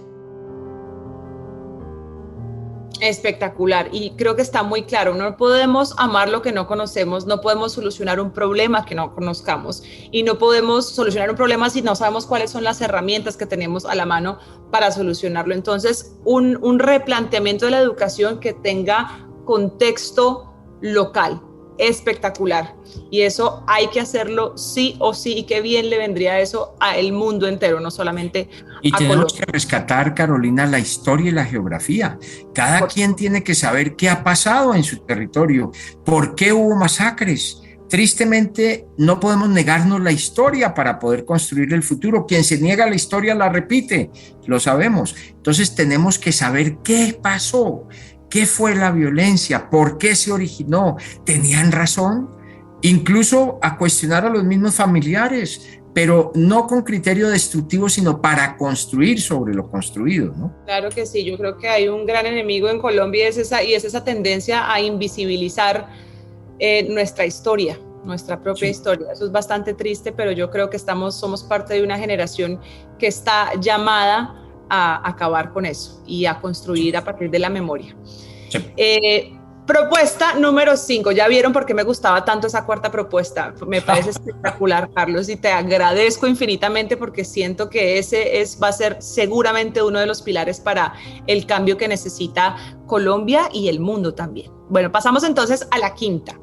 Speaker 3: Espectacular, y creo que está muy claro, no podemos amar lo que no conocemos, no podemos solucionar un problema que no conozcamos, y no podemos solucionar un problema si no sabemos cuáles son las herramientas que tenemos a la mano para solucionarlo. Entonces, un replanteamiento de la educación que tenga contexto local, espectacular, y eso hay que hacerlo sí o sí, y qué bien le vendría eso al mundo entero, no solamente
Speaker 4: y
Speaker 3: a
Speaker 4: tenemos
Speaker 3: Colombia.
Speaker 4: que rescatar, Carolina, la historia y la geografía. Cada quien tiene que saber qué ha pasado en su territorio, por qué hubo masacres. Tristemente, no podemos negarnos la historia para poder construir el futuro. Quien se niega la historia la repite, lo sabemos. Entonces tenemos que saber qué pasó. ¿Qué fue la violencia? ¿Por qué se originó? ¿Tenían razón? Incluso a cuestionar a los mismos familiares, pero no con criterio destructivo, sino para construir sobre lo construido, ¿no?
Speaker 3: Claro que sí, yo creo que hay un gran enemigo en Colombia y es esa tendencia a invisibilizar nuestra historia, nuestra propia historia. Eso es bastante triste, pero yo creo que somos parte de una generación que está llamada a acabar con eso y a construir a partir de la memoria. Sí. Propuesta número 5, ya vieron por qué me gustaba tanto esa cuarta propuesta, me parece espectacular, Carlos, y te agradezco infinitamente porque siento que va a ser seguramente uno de los pilares para el cambio que necesita Colombia y el mundo también. Bueno, pasamos entonces a la quinta.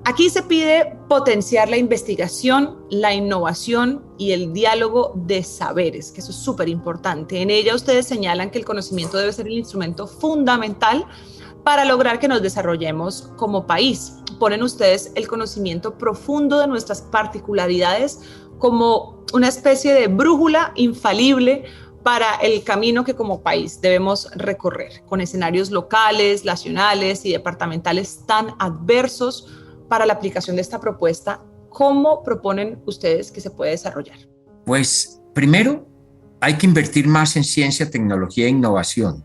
Speaker 3: Aquí se pide potenciar la investigación, la innovación y el diálogo de saberes, que eso es súper importante. En ella ustedes señalan que el conocimiento debe ser el instrumento fundamental para lograr que nos desarrollemos como país. Ponen ustedes el conocimiento profundo de nuestras particularidades como una especie de brújula infalible para el camino que como país debemos recorrer, con escenarios locales, nacionales y departamentales tan adversos para la aplicación de esta propuesta. ¿Cómo proponen ustedes que se puede desarrollar?
Speaker 4: Pues primero hay que invertir más en ciencia, tecnología e innovación.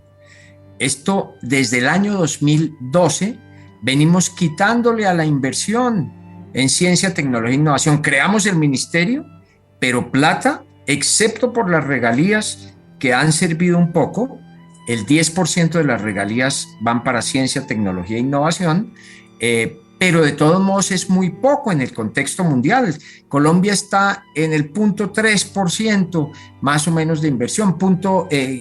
Speaker 4: Esto desde el año 2012 venimos quitándole a la inversión en ciencia, tecnología e innovación. Creamos el ministerio, pero plata, excepto por las regalías que han servido un poco, el 10% de las regalías van para ciencia, tecnología e innovación, pero de todos modos es muy poco en el contexto mundial. Colombia está en el 0.3% más o menos de inversión,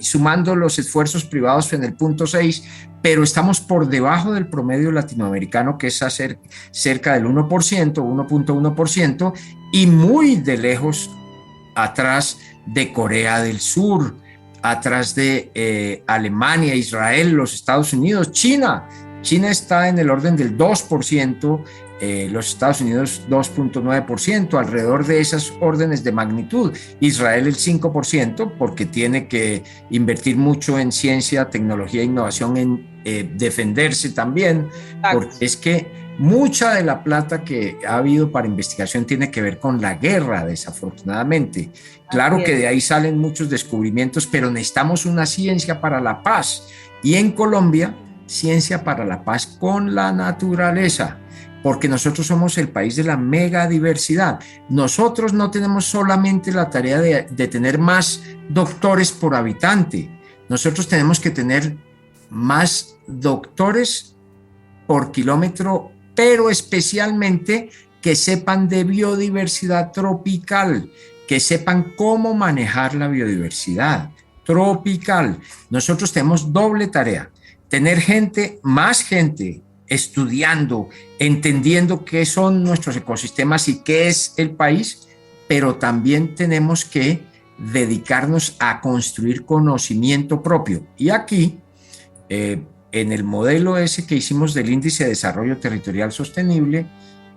Speaker 4: sumando los esfuerzos privados en el 0.6%, pero estamos por debajo del promedio latinoamericano, que es cerca del 1%, 1.1%, y muy de lejos atrás de Corea del Sur, atrás de Alemania, Israel, los Estados Unidos, China. China está en el orden del 2%, los Estados Unidos 2.9%, alrededor de esas órdenes de magnitud. Israel el 5%, porque tiene que invertir mucho en ciencia, tecnología e innovación, en defenderse también, porque es que mucha de la plata que ha habido para investigación tiene que ver con la guerra, desafortunadamente. Claro que de ahí salen muchos descubrimientos, pero necesitamos una ciencia para la paz. Y en Colombia, ciencia para la paz con la naturaleza, porque nosotros somos el país de la megadiversidad. Nosotros no tenemos solamente la tarea de tener más doctores por habitante, nosotros tenemos que tener más doctores por kilómetro, pero especialmente que sepan de biodiversidad tropical, que sepan cómo manejar la biodiversidad tropical. Nosotros tenemos doble tarea: tener más gente estudiando, entendiendo qué son nuestros ecosistemas y qué es el país, pero también tenemos que dedicarnos a construir conocimiento propio. Y aquí, en el modelo ese que hicimos del Índice de Desarrollo Territorial Sostenible,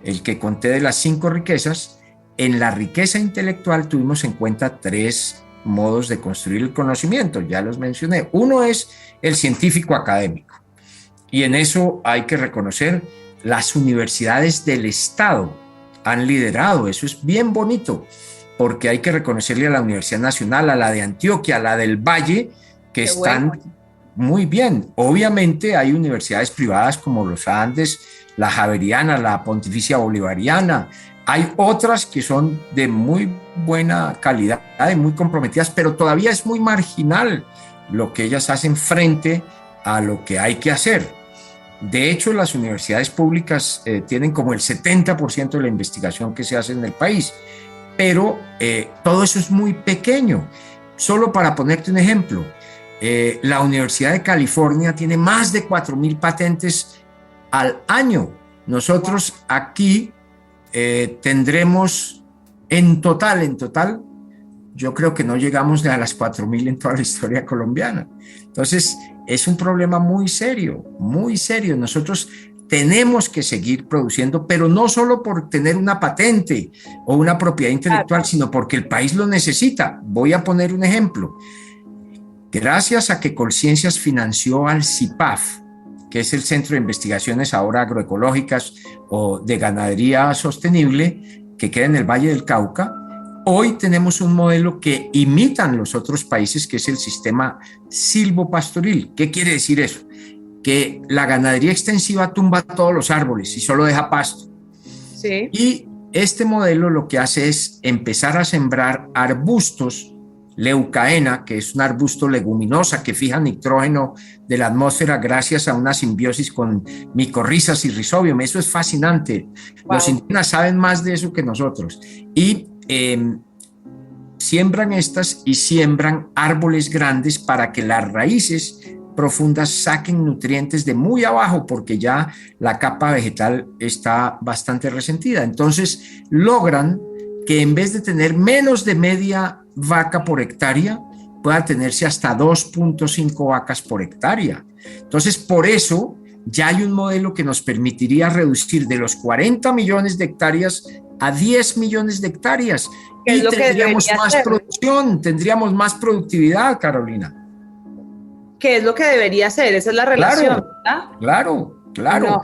Speaker 4: el que conté de las 5 riquezas, en la riqueza intelectual tuvimos en cuenta 3 modos de construir el conocimiento, ya los mencioné. Uno es el científico académico, y en eso hay que reconocer, las universidades del Estado han liderado, eso es bien bonito, porque hay que reconocerle a la Universidad Nacional, a la de Antioquia, a la del Valle, que están muy bien. Obviamente hay universidades privadas como los Andes, la Javeriana, la Pontificia Bolivariana. Hay otras que son de muy buena calidad y muy comprometidas, pero todavía es muy marginal lo que ellas hacen frente a lo que hay que hacer. De hecho, las universidades públicas tienen como el 70% de la investigación que se hace en el país, pero todo eso es muy pequeño. Solo para ponerte un ejemplo, la Universidad de California tiene más de 4.000 patentes al año. Nosotros aquí tendremos en total, yo creo que no llegamos a las 4.000 en toda la historia colombiana. Entonces, es un problema muy serio, muy serio. Nosotros tenemos que seguir produciendo, pero no solo por tener una patente o una propiedad intelectual, sino porque el país lo necesita. Voy a poner un ejemplo. Gracias a que Colciencias financió al CIPAF, que es el Centro de Investigaciones ahora agroecológicas o de ganadería sostenible, que queda en el Valle del Cauca, hoy tenemos un modelo que imitan los otros países, que es el sistema silvopastoril. ¿Qué quiere decir eso? Que la ganadería extensiva tumba todos los árboles y solo deja pasto.
Speaker 3: Sí.
Speaker 4: Y este modelo lo que hace es empezar a sembrar arbustos, leucaena, que es un arbusto leguminosa que fija nitrógeno de la atmósfera gracias a una simbiosis con micorrizas y rhizobium. Eso es fascinante. Wow. Los indígenas saben más de eso que nosotros. Y siembran estas y siembran árboles grandes para que las raíces profundas saquen nutrientes de muy abajo, porque ya la capa vegetal está bastante resentida. Entonces logran que en vez de tener menos de media vaca por hectárea, pueda tenerse hasta 2.5 vacas por hectárea. Entonces, por eso ya hay un modelo que nos permitiría reducir de los 40 millones de hectáreas a 10 millones de hectáreas. Y tendríamos más producción, tendríamos más productividad, Carolina.
Speaker 3: ¿Qué es lo que debería hacer? Esa es la relación.
Speaker 4: Claro. No.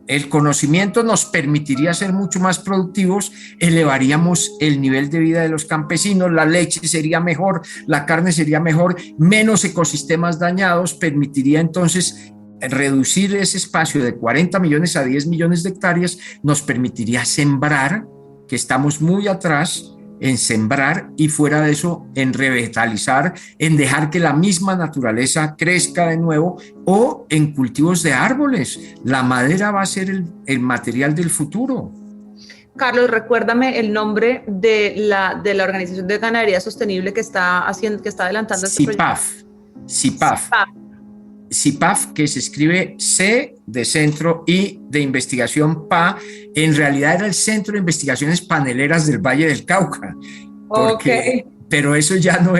Speaker 4: El conocimiento nos permitiría ser mucho más productivos, elevaríamos el nivel de vida de los campesinos, la leche sería mejor, la carne sería mejor, menos ecosistemas dañados, permitiría entonces reducir ese espacio de 40 millones a 10 millones de hectáreas, nos permitiría sembrar, que estamos muy atrás en sembrar, y fuera de eso en revitalizar, en dejar que la misma naturaleza crezca de nuevo, o en cultivos de árboles. La madera va a ser el material del futuro.
Speaker 3: Carlos, recuérdame el nombre de la Organización de Ganadería Sostenible que está adelantando este proyecto. CIPAF, que se escribe C de centro y de investigación PA, en realidad era el Centro de Investigaciones Paneleras del Valle del Cauca. Pero eso ya no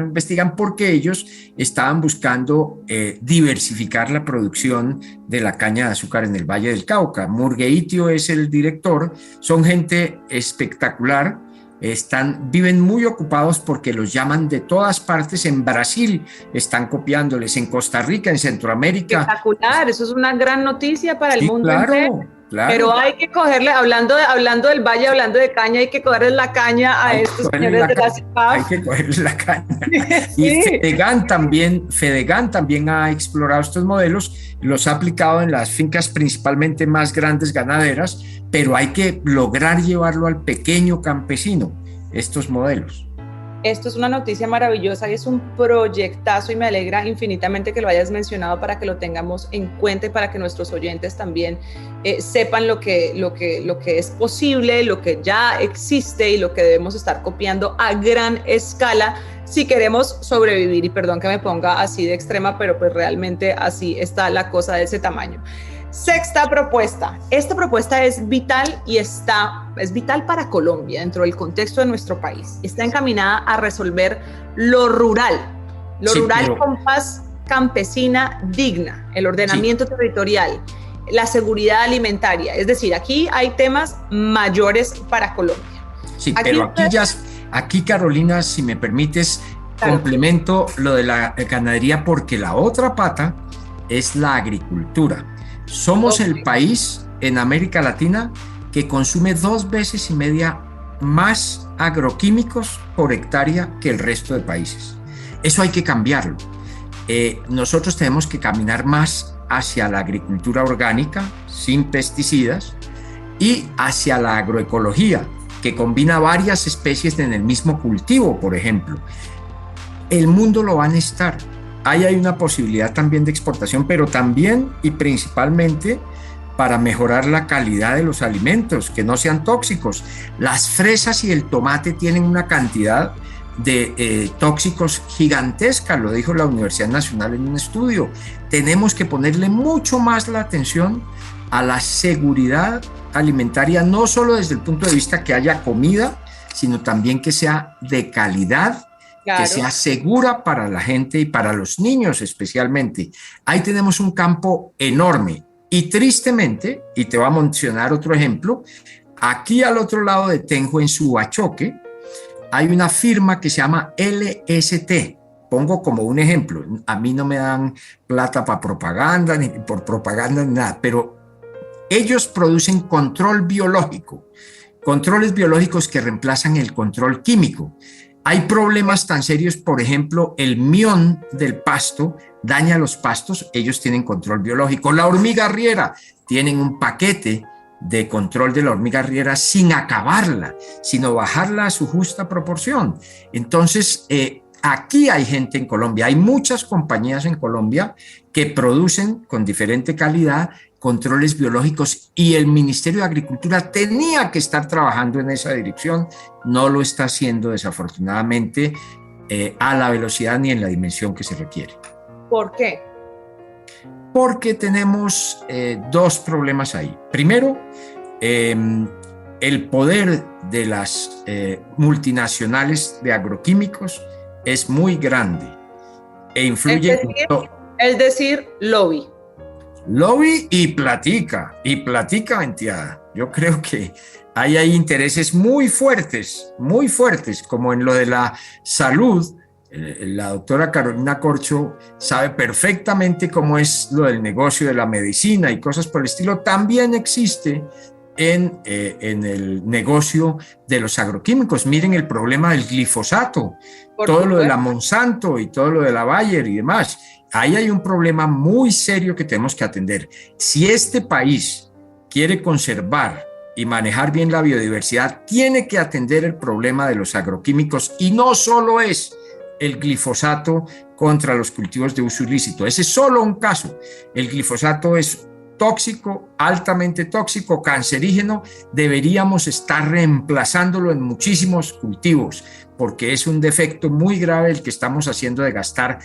Speaker 3: investigan, porque ellos estaban buscando diversificar la producción de la caña de azúcar en el Valle del Cauca. Murgueitio es el director, son gente espectacular. Viven muy ocupados porque los llaman de todas partes. En Brasil están copiándoles, en Costa Rica, en Centroamérica. Espectacular, eso es una gran noticia para el mundo entero.
Speaker 4: Claro.
Speaker 3: Pero hay que cogerle, hablando del valle, hablando de caña, hay que cogerle la caña a estos señores de la CIPAF.
Speaker 4: Hay que cogerle la caña.
Speaker 3: Sí.
Speaker 4: Y Fedegan también ha explorado estos modelos, los ha aplicado en las fincas principalmente más grandes ganaderas, pero hay que lograr llevarlo al pequeño campesino, estos modelos.
Speaker 3: Esto es una noticia maravillosa y es un proyectazo, y me alegra infinitamente que lo hayas mencionado para que lo tengamos en cuenta y para que nuestros oyentes también sepan lo que es posible, lo que ya existe y lo que debemos estar copiando a gran escala si queremos sobrevivir. Y perdón que me ponga así de extrema, pero pues realmente así está la cosa de ese tamaño. Sexta propuesta. Esta propuesta es vital y es vital para Colombia dentro del contexto de nuestro país. Está encaminada a resolver lo rural con paz campesina digna, el ordenamiento territorial, la seguridad alimentaria. Es decir, aquí hay temas mayores para Colombia.
Speaker 4: Sí, pero aquí, Carolina, si me permites, complemento lo de la ganadería, porque la otra pata es la agricultura. Somos el país en América Latina que consume 2,5 veces más agroquímicos por hectárea que el resto de países. Eso hay que cambiarlo. nosotros tenemos que caminar más hacia la agricultura orgánica, sin pesticidas, y hacia la agroecología, que combina varias especies en el mismo cultivo, por ejemplo. El mundo lo va a necesitar. Ahí hay una posibilidad también de exportación, pero también y principalmente para mejorar la calidad de los alimentos, que no sean tóxicos. Las fresas y el tomate tienen una cantidad de tóxicos gigantesca, lo dijo la Universidad Nacional en un estudio. Tenemos que ponerle mucho más la atención a la seguridad alimentaria, no solo desde el punto de vista que haya comida, sino también que sea de calidad, claro, que sea segura para la gente y para los niños especialmente. Ahí tenemos un campo enorme y tristemente, y te voy a mencionar otro ejemplo, aquí al otro lado de Tenjo, en Subachoque, hay una firma que se llama LST. Pongo como un ejemplo, a mí no me dan plata para propaganda, ni por propaganda, ni nada, pero ellos producen control biológico, controles biológicos que reemplazan el control químico. Hay problemas tan serios, por ejemplo, el mión del pasto daña los pastos, ellos tienen control biológico. La hormiga arriera, tienen un paquete de control de la hormiga arriera sin acabarla, sino bajarla a su justa proporción. Entonces, aquí hay gente en Colombia, hay muchas compañías en Colombia que producen con diferente calidad controles biológicos y el Ministerio de Agricultura tenía que estar trabajando en esa dirección, no lo está haciendo desafortunadamente a la velocidad ni en la dimensión que se requiere.
Speaker 3: ¿Por qué?
Speaker 4: Porque tenemos dos problemas ahí. Primero, el poder de las multinacionales de agroquímicos es muy grande e influye
Speaker 3: es decir, lobby.
Speaker 4: Lobby y platica venteada. Yo creo que ahí hay intereses muy fuertes, como en lo de la salud. La doctora Carolina Corcho sabe perfectamente cómo es lo del negocio de la medicina y cosas por el estilo. También existe en el negocio de los agroquímicos. Miren el problema del glifosato, todo lo de la Monsanto y todo lo de la Bayer y demás. Ahí hay un problema muy serio que tenemos que atender. Si este país quiere conservar y manejar bien la biodiversidad, tiene que atender el problema de los agroquímicos, y no solo es el glifosato contra los cultivos de uso ilícito. Ese es solo un caso. El glifosato es tóxico, altamente tóxico, cancerígeno. Deberíamos estar reemplazándolo en muchísimos cultivos, porque es un defecto muy grave el que estamos haciendo de gastar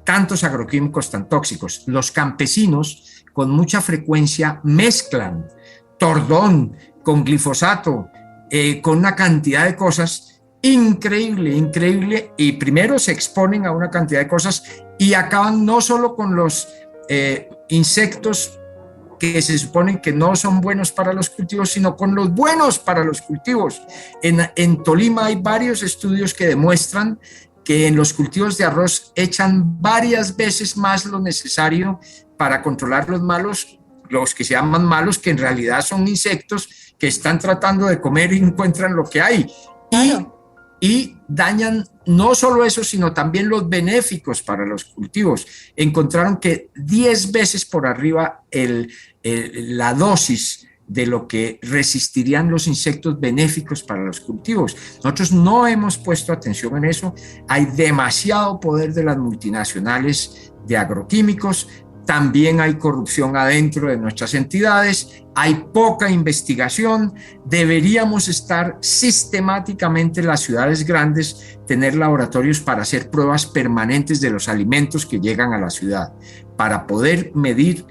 Speaker 4: tantos agroquímicos tan tóxicos. Los campesinos con mucha frecuencia mezclan tordón con glifosato, con una cantidad de cosas increíble, y primero se exponen a una cantidad de cosas y acaban no solo con los insectos que se suponen que no son buenos para los cultivos, sino con los buenos para los cultivos. En Tolima hay varios estudios que demuestran que en los cultivos de arroz echan varias veces más lo necesario para controlar los malos, los que se llaman malos, que en realidad son insectos que están tratando de comer y encuentran lo que hay. Y dañan no solo eso, sino también los benéficos para los cultivos. Encontraron que 10 veces por arriba la dosis de lo que resistirían los insectos benéficos para los cultivos. Nosotros no hemos puesto atención en eso. Hay demasiado poder de las multinacionales de agroquímicos. También hay corrupción adentro de nuestras entidades, hay poca investigación. Deberíamos estar sistemáticamente en las ciudades grandes, tener laboratorios para hacer pruebas permanentes de los alimentos que llegan a la ciudad, para poder medir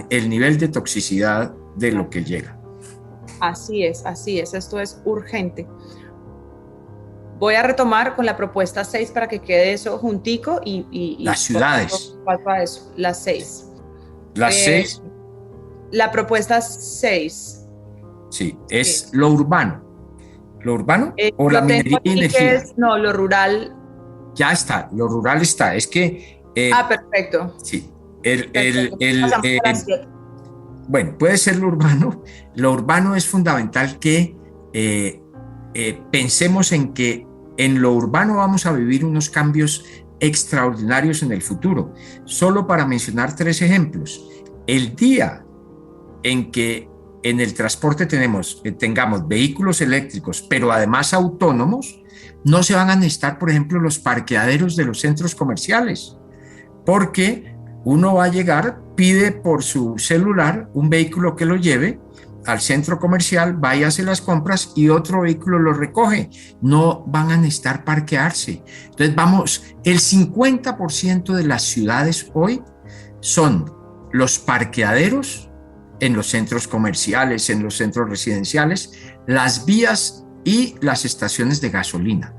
Speaker 4: el nivel de toxicidad de lo que llega.
Speaker 3: Así es, esto es urgente. Voy a retomar con la propuesta 6 para que quede eso juntico y
Speaker 4: las ciudades.
Speaker 3: Falta eso, las 6.
Speaker 4: Las 6.
Speaker 3: La propuesta 6.
Speaker 4: Sí, es lo urbano. ¿Lo urbano o la minería y energía?
Speaker 3: No, lo rural.
Speaker 4: Ya está, lo rural está. Es que...
Speaker 3: perfecto.
Speaker 4: Sí. Bueno, puede ser lo urbano. Lo urbano es fundamental que pensemos en que en lo urbano vamos a vivir unos cambios extraordinarios en el futuro. Solo para mencionar 3 ejemplos. El día en que en el transporte tengamos vehículos eléctricos, pero además autónomos, no se van a necesitar, por ejemplo, los parqueaderos de los centros comerciales, porque uno va a llegar, pide por su celular un vehículo que lo lleve al centro comercial, va y hace las compras y otro vehículo lo recoge. No van a necesitar parquearse. Entonces el 50% de las ciudades hoy son los parqueaderos en los centros comerciales, en los centros residenciales, las vías y las estaciones de gasolina.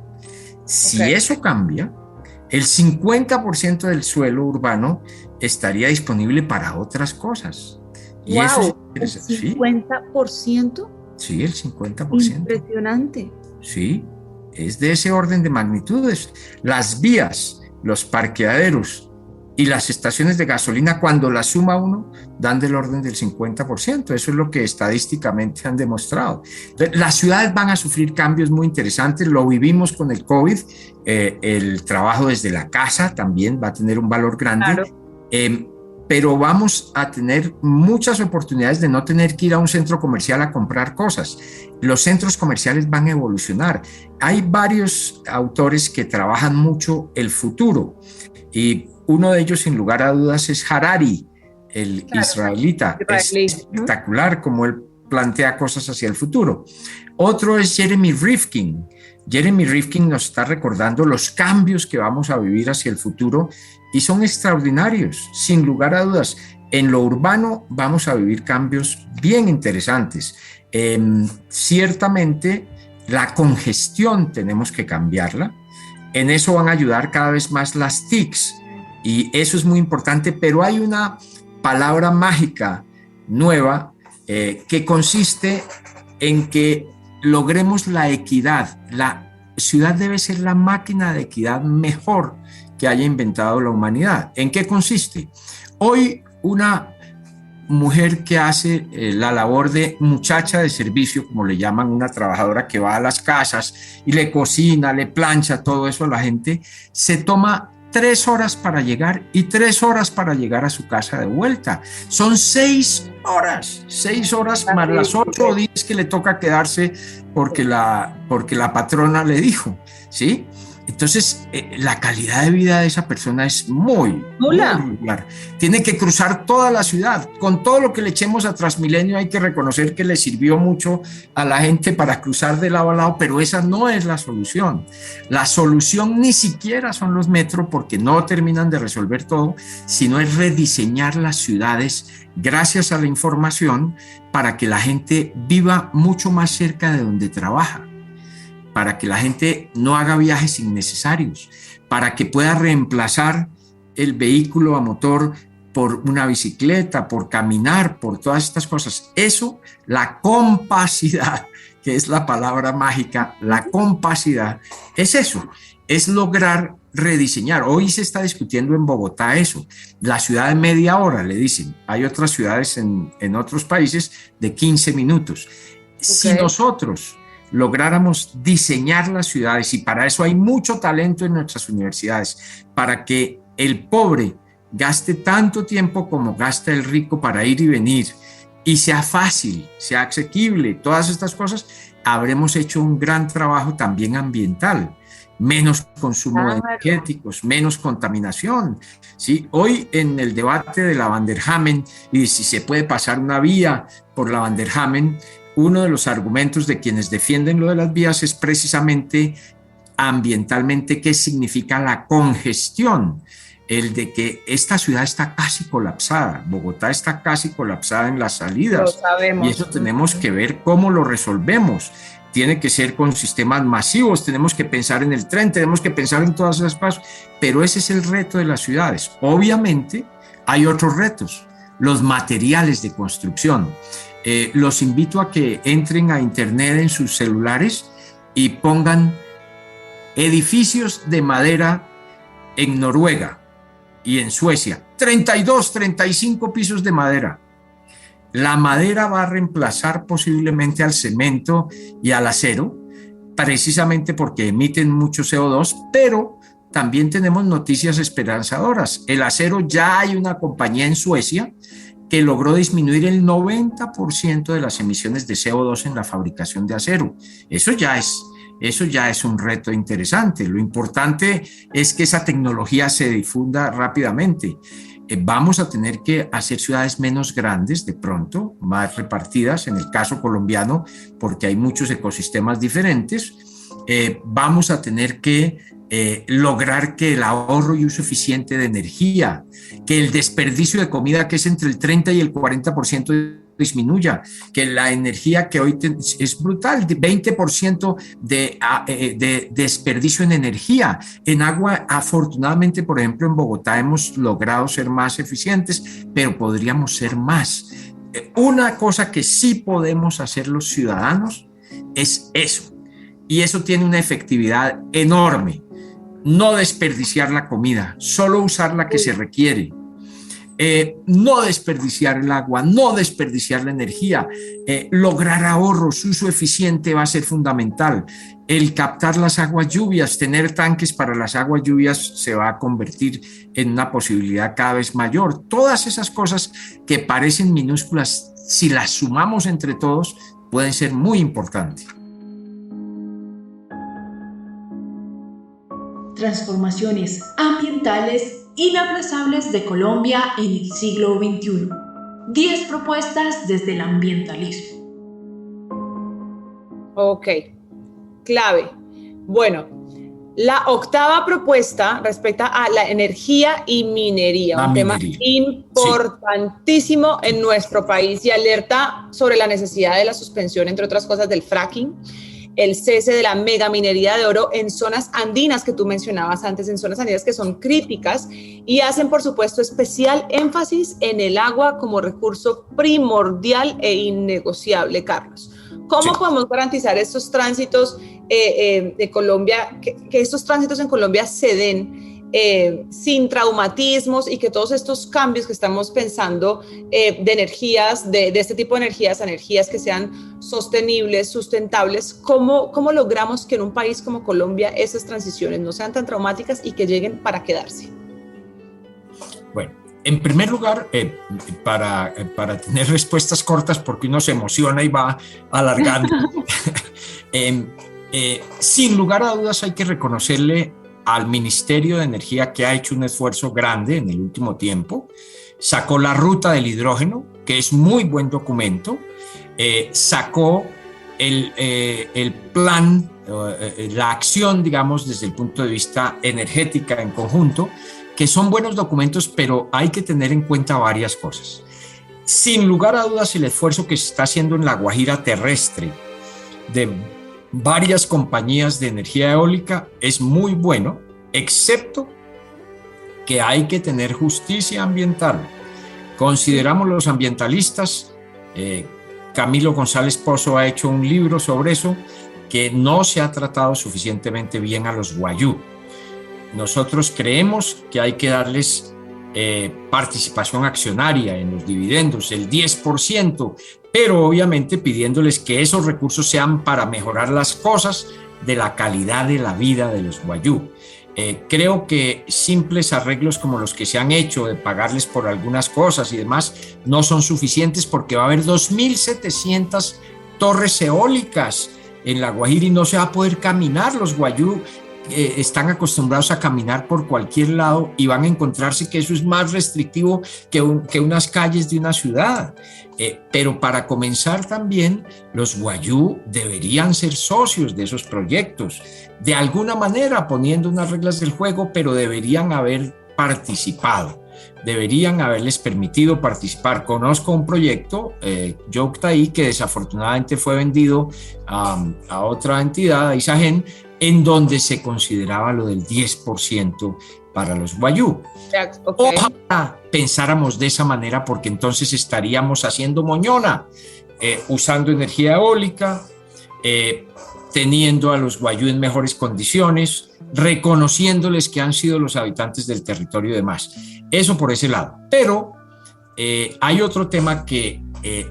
Speaker 4: Si eso cambia, el 50% del suelo urbano estaría disponible para otras cosas. Y
Speaker 3: wow,
Speaker 4: eso es
Speaker 3: ¿el 50%?
Speaker 4: Sí, el 50%.
Speaker 3: Impresionante.
Speaker 4: Sí, es de ese orden de magnitudes. Las vías, los parqueaderos y las estaciones de gasolina, cuando las suma uno, dan del orden del 50%. Eso es lo que estadísticamente han demostrado. Entonces, las ciudades van a sufrir cambios muy interesantes. Lo vivimos con el COVID. El trabajo desde la casa también va a tener un valor grande. Claro. Pero vamos a tener muchas oportunidades de no tener que ir a un centro comercial a comprar cosas. Los centros comerciales van a evolucionar. Hay varios autores que trabajan mucho el futuro y uno de ellos, sin lugar a dudas, es Harari, el israelita. Es espectacular como él plantea cosas hacia el futuro. Otro es Jeremy Rifkin. Jeremy Rifkin nos está recordando los cambios que vamos a vivir hacia el futuro y son extraordinarios, sin lugar a dudas. En lo urbano vamos a vivir cambios bien interesantes. Ciertamente la congestión tenemos que cambiarla. En eso van a ayudar cada vez más las TICs y eso es muy importante, pero hay una palabra mágica nueva que consiste en que logremos la equidad. La ciudad debe ser la máquina de equidad mejor que haya inventado la humanidad. ¿En qué consiste? Hoy una mujer que hace la labor de muchacha de servicio, como le llaman, una trabajadora que va a las casas y le cocina, le plancha, todo eso a la gente, se toma 3 horas para llegar y 3 horas para llegar a su casa de vuelta. Son 6 horas más las 8 o 10 que le toca quedarse porque la patrona le dijo, ¿sí? Entonces, la calidad de vida de esa persona es muy regular. Tiene que cruzar toda la ciudad. Con todo lo que le echemos a Transmilenio, hay que reconocer que le sirvió mucho a la gente para cruzar de lado a lado, pero esa no es la solución. La solución ni siquiera son los metros, porque no terminan de resolver todo, sino es rediseñar las ciudades gracias a la información para que la gente viva mucho más cerca de donde trabaja, para que la gente no haga viajes innecesarios, para que pueda reemplazar el vehículo a motor por una bicicleta, por caminar, por todas estas cosas. Eso, la compacidad, que es la palabra mágica, la compacidad, es eso, es lograr rediseñar. Hoy se está discutiendo en Bogotá eso, la ciudad de media hora, le dicen. Hay otras ciudades en otros países de 15 minutos. Si nosotros lográramos diseñar las ciudades, y para eso hay mucho talento en nuestras universidades, para que el pobre gaste tanto tiempo como gasta el rico para ir y venir, y sea fácil, sea asequible, todas estas cosas, habremos hecho un gran trabajo también ambiental. Menos consumo de energéticos, menos contaminación. ¿Sí? Hoy en el debate de la Van der Hamen y si se puede pasar una vía por la Van der Hamen, uno de los argumentos de quienes defienden lo de las vías es precisamente ambientalmente qué significa la congestión, el de que esta ciudad está casi colapsada, Bogotá está casi colapsada en las salidas.
Speaker 3: Lo sabemos.
Speaker 4: Y eso tenemos que ver cómo lo resolvemos. Tiene que ser con sistemas masivos, tenemos que pensar en el tren, tenemos que pensar en todas esas cosas, pero ese es el reto de las ciudades. Obviamente hay otros retos, los materiales de construcción. Los invito a que entren a internet en sus celulares y pongan edificios de madera en Noruega y en Suecia, 32, 35 pisos de madera. La madera va a reemplazar posiblemente al cemento y al acero, precisamente porque emiten mucho CO2, pero también tenemos noticias esperanzadoras. El acero, ya hay una compañía en Suecia que logró disminuir el 90% de las emisiones de CO2 en la fabricación de acero. Eso ya es un reto interesante. Lo importante es que esa tecnología se difunda rápidamente. Vamos a tener que hacer ciudades menos grandes de pronto, más repartidas, en el caso colombiano, porque hay muchos ecosistemas diferentes. Vamos a tener que lograr que el ahorro y uso eficiente de energía, que el desperdicio de comida, que es entre el 30 y el 40%, disminuya, que la energía que hoy es brutal, 20% de desperdicio en energía. En agua, afortunadamente, por ejemplo, en Bogotá hemos logrado ser más eficientes, pero podríamos ser más. Una cosa que sí podemos hacer los ciudadanos es eso, y eso tiene una efectividad enorme. No desperdiciar la comida, solo usar la que se requiere. No desperdiciar el agua, no desperdiciar la energía, lograr ahorros, uso eficiente va a ser fundamental. El captar las aguas lluvias, tener tanques para las aguas lluvias se va a convertir en una posibilidad cada vez mayor. Todas esas cosas que parecen minúsculas, si las sumamos entre todos, pueden ser muy importantes.
Speaker 2: Transformaciones ambientales inaplazables de Colombia en el siglo XXI. 10 propuestas desde el ambientalismo.
Speaker 3: Ok, clave. Bueno, la octava propuesta respecta a la energía y minería, un tema importantísimo en nuestro país y alerta sobre la necesidad de la suspensión, entre otras cosas, del fracking, el cese de la megaminería de oro en zonas andinas que tú mencionabas antes, en zonas andinas que son críticas y hacen, por supuesto, especial énfasis en el agua como recurso primordial e innegociable, Carlos. ¿Cómo podemos garantizar estos tránsitos de Colombia, que estos tránsitos en Colombia se den sin traumatismos y que todos estos cambios que estamos pensando de energías, de este tipo de energías, energías que sean sostenibles, sustentables, ¿cómo logramos que en un país como Colombia esas transiciones no sean tan traumáticas y que lleguen para quedarse?
Speaker 4: Bueno, en primer lugar, para tener respuestas cortas, porque uno se emociona y va alargando, sin lugar a dudas hay que reconocerle al Ministerio de Energía, que ha hecho un esfuerzo grande en el último tiempo. Sacó la ruta del hidrógeno, que es muy buen documento, sacó el plan, la acción, digamos, desde el punto de vista energética en conjunto, que son buenos documentos, pero hay que tener en cuenta varias cosas. Sin lugar a dudas, el esfuerzo que se está haciendo en la Guajira terrestre de varias compañías de energía eólica es muy bueno, excepto que hay que tener justicia ambiental. Consideramos los ambientalistas, Camilo González Pozo ha hecho un libro sobre eso, que no se ha tratado suficientemente bien a los guayú. Nosotros creemos que hay que darles participación accionaria en los dividendos, el 10%, pero obviamente pidiéndoles que esos recursos sean para mejorar las cosas de la calidad de la vida de los guayú. Creo que simples arreglos como los que se han hecho de pagarles por algunas cosas y demás no son suficientes, porque va a haber 2.700 torres eólicas en la Guajira y no se va a poder caminar. Los guayú están acostumbrados a caminar por cualquier lado y van a encontrarse que eso es más restrictivo que unas calles de una ciudad. Pero para comenzar también, los guayú deberían ser socios de esos proyectos, de alguna manera poniendo unas reglas del juego, pero deberían haber participado, deberían haberles permitido participar. Conozco un proyecto, Yoctaí, que desafortunadamente fue vendido a otra entidad, a Isagen, en donde se consideraba lo del 10% para los guayú. Okay. Ojalá pensáramos de esa manera, porque entonces estaríamos haciendo moñona, usando energía eólica, teniendo a los guayú en mejores condiciones, reconociéndoles que han sido los habitantes del territorio y demás. Eso por ese lado. Pero hay otro tema que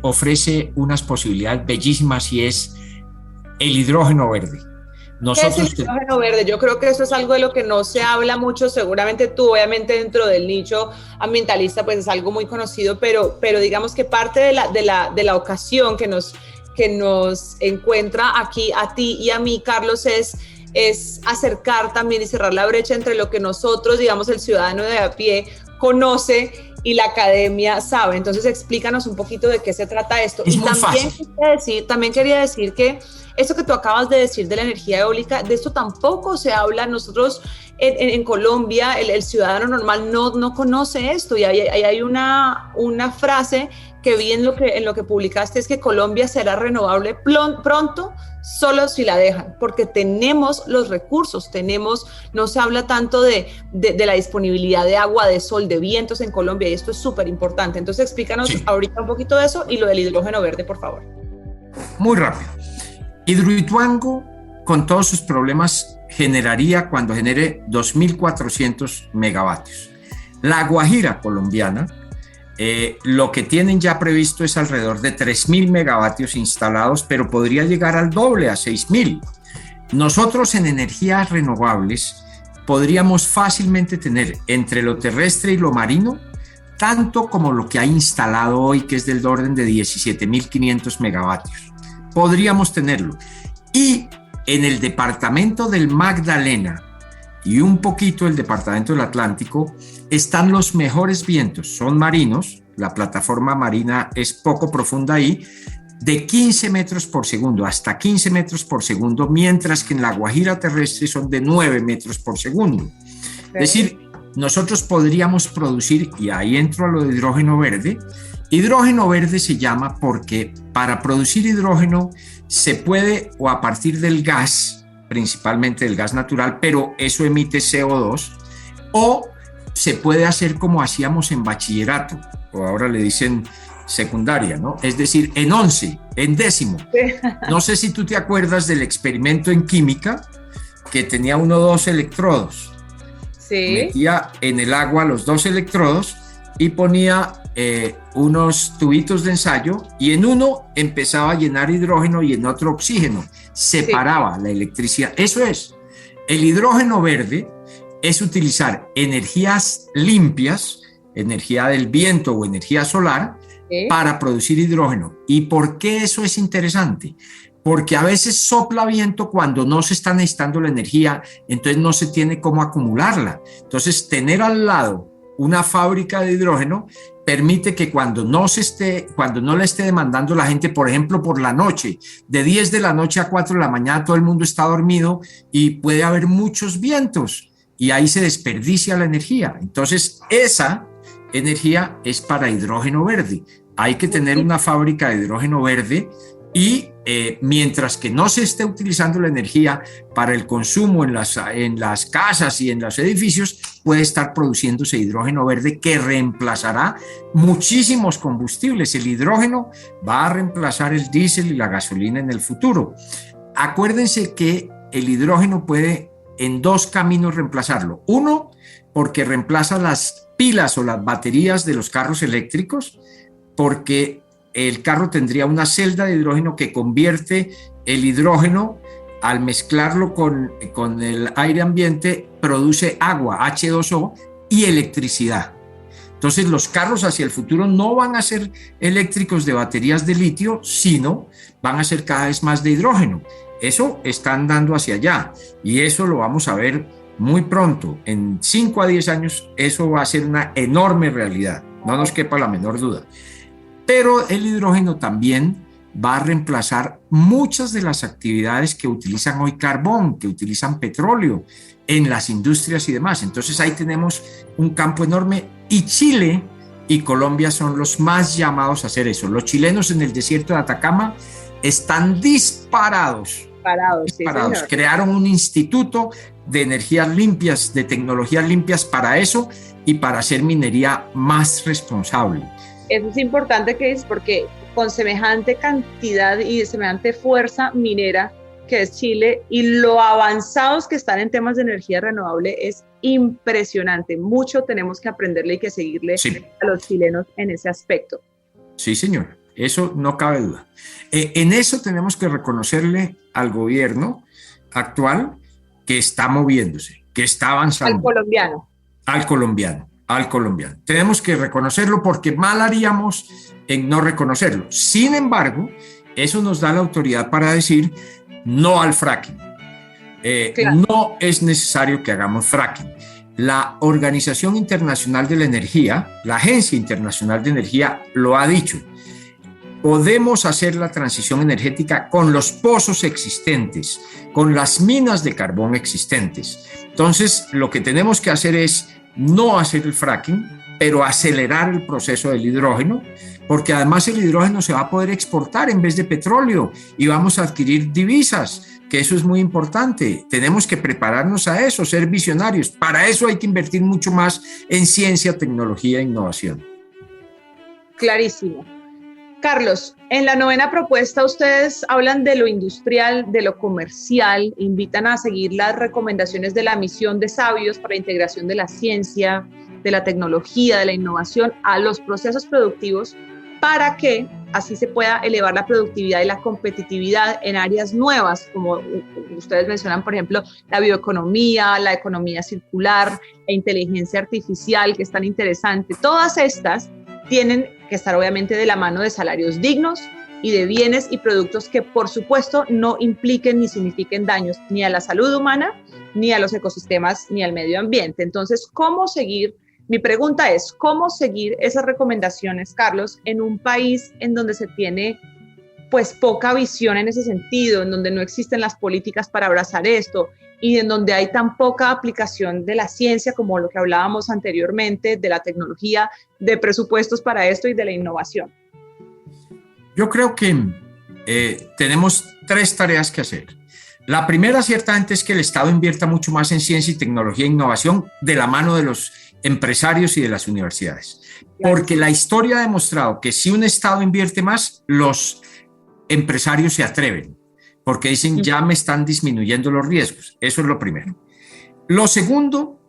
Speaker 4: ofrece unas posibilidades bellísimas y es el hidrógeno verde.
Speaker 3: ¿Qué es el hidrógeno verde? Yo creo que eso es algo de lo que no se habla mucho. Seguramente tú, obviamente, dentro del nicho ambientalista, pues es algo muy conocido, pero digamos que parte de la ocasión que nos encuentra aquí a ti y a mí, Carlos, es acercar también y cerrar la brecha entre lo que nosotros, digamos, el ciudadano de a pie conoce y la academia sabe. Entonces, explícanos un poquito de qué se trata esto.
Speaker 4: Es
Speaker 3: y
Speaker 4: muy fácil.
Speaker 3: También quería decir que esto que tú acabas de decir de la energía eólica, de esto tampoco se habla. Nosotros en Colombia, el ciudadano normal no conoce esto, y hay una frase que vi en lo que publicaste, es que Colombia será renovable pronto, solo si la dejan, porque tenemos los recursos, no se habla tanto de la disponibilidad de agua, de sol, de vientos en Colombia, y esto es súper importante. Entonces explícanos ahorita un poquito de eso y lo del hidrógeno verde, por favor.
Speaker 4: Muy rápido. Hidroituango, con todos sus problemas, generaría, cuando genere, 2.400 megavatios. La Guajira colombiana, lo que tienen ya previsto es alrededor de 3.000 megavatios instalados, pero podría llegar al doble, a 6.000. Nosotros en energías renovables podríamos fácilmente tener entre lo terrestre y lo marino tanto como lo que hay instalado hoy, que es del orden de 17.500 megavatios. Podríamos tenerlo. Y en el departamento del Magdalena y un poquito el departamento del Atlántico están los mejores vientos, son marinos, la plataforma marina es poco profunda ahí, de 15 metros por segundo, hasta 15 metros por segundo, mientras que en la Guajira terrestre son de 9 metros por segundo. Okay. Es decir, nosotros podríamos producir, y ahí entro a lo de hidrógeno verde. Hidrógeno verde se llama porque para producir hidrógeno se puede, o a partir del gas, principalmente del gas natural, pero eso emite CO2, o se puede hacer como hacíamos en bachillerato, o ahora le dicen secundaria, ¿no? Es decir, en 11, en décimo. No sé si tú te acuerdas del experimento en química que tenía 2 electrodos.
Speaker 3: Sí.
Speaker 4: Metía en el agua los 2 electrodos y ponía unos tubitos de ensayo, y en uno empezaba a llenar hidrógeno y en otro oxígeno. Separaba la electricidad. Eso es. El hidrógeno verde es utilizar energías limpias, energía del viento o energía solar, para producir hidrógeno. ¿Y por qué eso es interesante? Porque a veces sopla viento cuando no se está necesitando la energía, entonces no se tiene cómo acumularla. Entonces, tener al lado una fábrica de hidrógeno permite que cuando no le esté demandando la gente, por ejemplo, por la noche, de 10 de la noche a 4 de la mañana, todo el mundo está dormido y puede haber muchos vientos y ahí se desperdicia la energía. Entonces, esa energía es para hidrógeno verde. Hay que tener una fábrica de hidrógeno verde y mientras que no se esté utilizando la energía para el consumo en las casas y en los edificios, puede estar produciéndose hidrógeno verde que reemplazará muchísimos combustibles. El hidrógeno va a reemplazar el diésel y la gasolina en el futuro. Acuérdense que el hidrógeno puede en 2 caminos reemplazarlo. Uno, porque reemplaza las pilas o las baterías de los carros eléctricos, porque el carro tendría una celda de hidrógeno que convierte el hidrógeno, al mezclarlo con el aire ambiente, produce agua, H2O, y electricidad. Entonces los carros hacia el futuro no van a ser eléctricos de baterías de litio, sino van a ser cada vez más de hidrógeno. Eso está andando hacia allá y eso lo vamos a ver muy pronto. En 5 a 10 años eso va a ser una enorme realidad, no nos quepa la menor duda. Pero el hidrógeno también va a reemplazar muchas de las actividades que utilizan hoy carbón, que utilizan petróleo en las industrias y demás. Entonces ahí tenemos un campo enorme y Chile y Colombia son los más llamados a hacer eso. Los chilenos en el desierto de Atacama están disparados.
Speaker 3: Sí, señor.
Speaker 4: Crearon un instituto de energías limpias, de tecnologías limpias para eso y para hacer minería más responsable.
Speaker 3: Eso es importante que es porque con semejante cantidad y de semejante fuerza minera que es Chile y lo avanzados que están en temas de energía renovable es impresionante. Mucho tenemos que aprenderle y que seguirle a los chilenos en ese aspecto.
Speaker 4: Sí, señor. Eso no cabe duda. En eso tenemos que reconocerle al gobierno actual que está moviéndose, que está avanzando.
Speaker 3: Al colombiano.
Speaker 4: Al colombiano, al colombiano. Tenemos que reconocerlo porque mal haríamos en no reconocerlo. Sin embargo, eso nos da la autoridad para decir no al fracking. Claro. No es necesario que hagamos fracking. La Organización Internacional de la Energía, la Agencia Internacional de Energía, lo ha dicho. Podemos hacer la transición energética con los pozos existentes, con las minas de carbón existentes. Entonces, lo que tenemos que hacer es no hacer el fracking, pero acelerar el proceso del hidrógeno, porque además el hidrógeno se va a poder exportar en vez de petróleo y vamos a adquirir divisas, que eso es muy importante. Tenemos que prepararnos a eso, ser visionarios. Para eso hay que invertir mucho más en ciencia, tecnología e innovación.
Speaker 3: Clarísimo. Carlos, en la 9ª propuesta ustedes hablan de lo industrial, de lo comercial, invitan a seguir las recomendaciones de la misión de Sabios para la integración de la ciencia, de la tecnología, de la innovación a los procesos productivos para que así se pueda elevar la productividad y la competitividad en áreas nuevas, como ustedes mencionan, por ejemplo, la bioeconomía, la economía circular, la inteligencia artificial, que es tan interesante. Todas estas tienen que estar obviamente de la mano de salarios dignos y de bienes y productos que por supuesto no impliquen ni signifiquen daños ni a la salud humana, ni a los ecosistemas, ni al medio ambiente. Entonces, ¿cómo seguir? Mi pregunta es, ¿cómo seguir esas recomendaciones, Carlos, en un país en donde se tiene pues poca visión en ese sentido, en donde no existen las políticas para abrazar esto y en donde hay tan poca aplicación de la ciencia como lo que hablábamos anteriormente, de la tecnología, de presupuestos para esto y de la innovación?
Speaker 4: Yo creo que tenemos 3 tareas que hacer. La primera, ciertamente, es que el Estado invierta mucho más en ciencia y tecnología e innovación de la mano de los empresarios y de las universidades. Porque la historia ha demostrado que si un Estado invierte más, los empresarios se atreven, porque dicen, ya me están disminuyendo los riesgos. Eso es lo primero. Lo segundo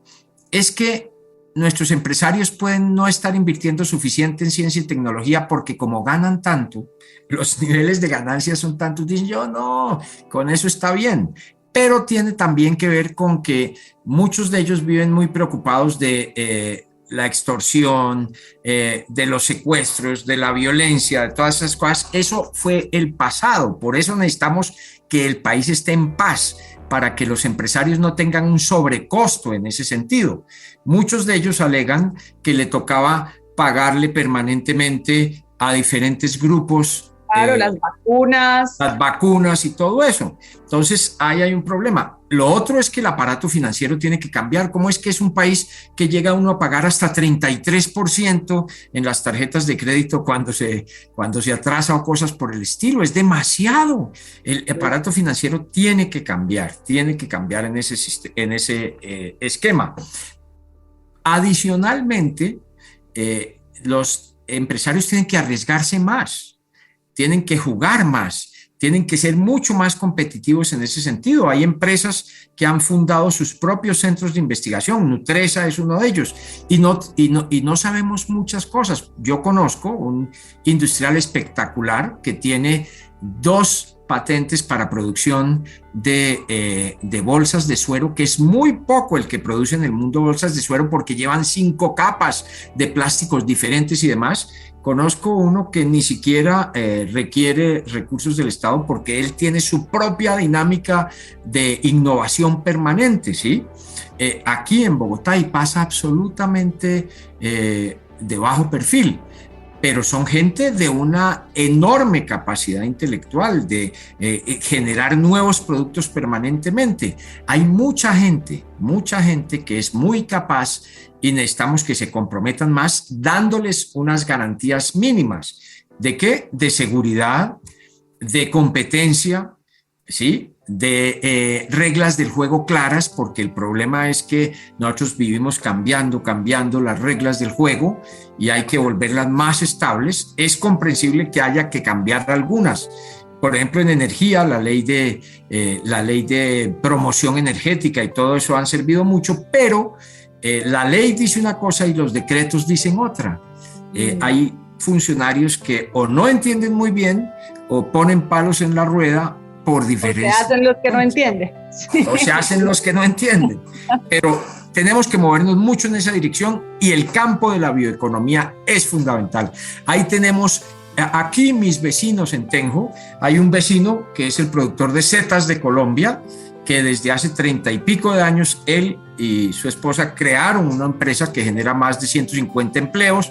Speaker 4: es que nuestros empresarios pueden no estar invirtiendo suficiente en ciencia y tecnología porque como ganan tanto, los niveles de ganancias son tantos, dicen, yo no, con eso está bien. Pero tiene también que ver con que muchos de ellos viven muy preocupados de la extorsión, de los secuestros, de la violencia, de todas esas cosas. Eso fue el pasado, por eso necesitamos que el país esté en paz, para que los empresarios no tengan un sobrecosto en ese sentido. Muchos de ellos alegan que le tocaba pagarle permanentemente a diferentes grupos.
Speaker 3: Claro, las vacunas.
Speaker 4: Las vacunas y todo eso. Entonces, ahí hay un problema. Lo otro es que el aparato financiero tiene que cambiar. ¿Cómo es que es un país que llega uno a pagar hasta 33% en las tarjetas de crédito cuando se atrasa o cosas por el estilo? Es demasiado. El aparato financiero tiene que cambiar en ese esquema. Adicionalmente, los empresarios tienen que arriesgarse más. Tienen que jugar más, tienen que ser mucho más competitivos en ese sentido. Hay empresas que han fundado sus propios centros de investigación, Nutresa es uno de ellos, y no sabemos muchas cosas. Yo conozco un industrial espectacular que tiene 2 patentes para producción de bolsas de suero, que es muy poco el que produce en el mundo bolsas de suero porque llevan 5 capas de plásticos diferentes y demás. Conozco uno que ni siquiera requiere recursos del Estado porque él tiene su propia dinámica de innovación permanente, ¿sí? Aquí en Bogotá y pasa absolutamente de bajo perfil, pero son gente de una enorme capacidad intelectual de generar nuevos productos permanentemente. Hay mucha gente que es muy capaz y necesitamos que se comprometan más dándoles unas garantías mínimas. ¿De qué? De seguridad, de competencia, ¿sí? De reglas del juego claras, porque el problema es que nosotros vivimos cambiando las reglas del juego y hay que volverlas más estables. Es comprensible que haya que cambiar algunas. Por ejemplo, en energía, la ley de promoción energética y todo eso han servido mucho, pero la ley dice una cosa y los decretos dicen otra. Hay funcionarios que o no entienden muy bien o ponen palos en la rueda por diferencia.
Speaker 3: Se hacen los que no entienden.
Speaker 4: o se hacen los que no entienden, pero tenemos que movernos mucho en esa dirección y el campo de la bioeconomía es fundamental. Ahí tenemos, aquí mis vecinos en Tenjo, hay un vecino que es el productor de setas de Colombia, que desde hace 30 y pico de años él y su esposa crearon una empresa que genera más de 150 empleos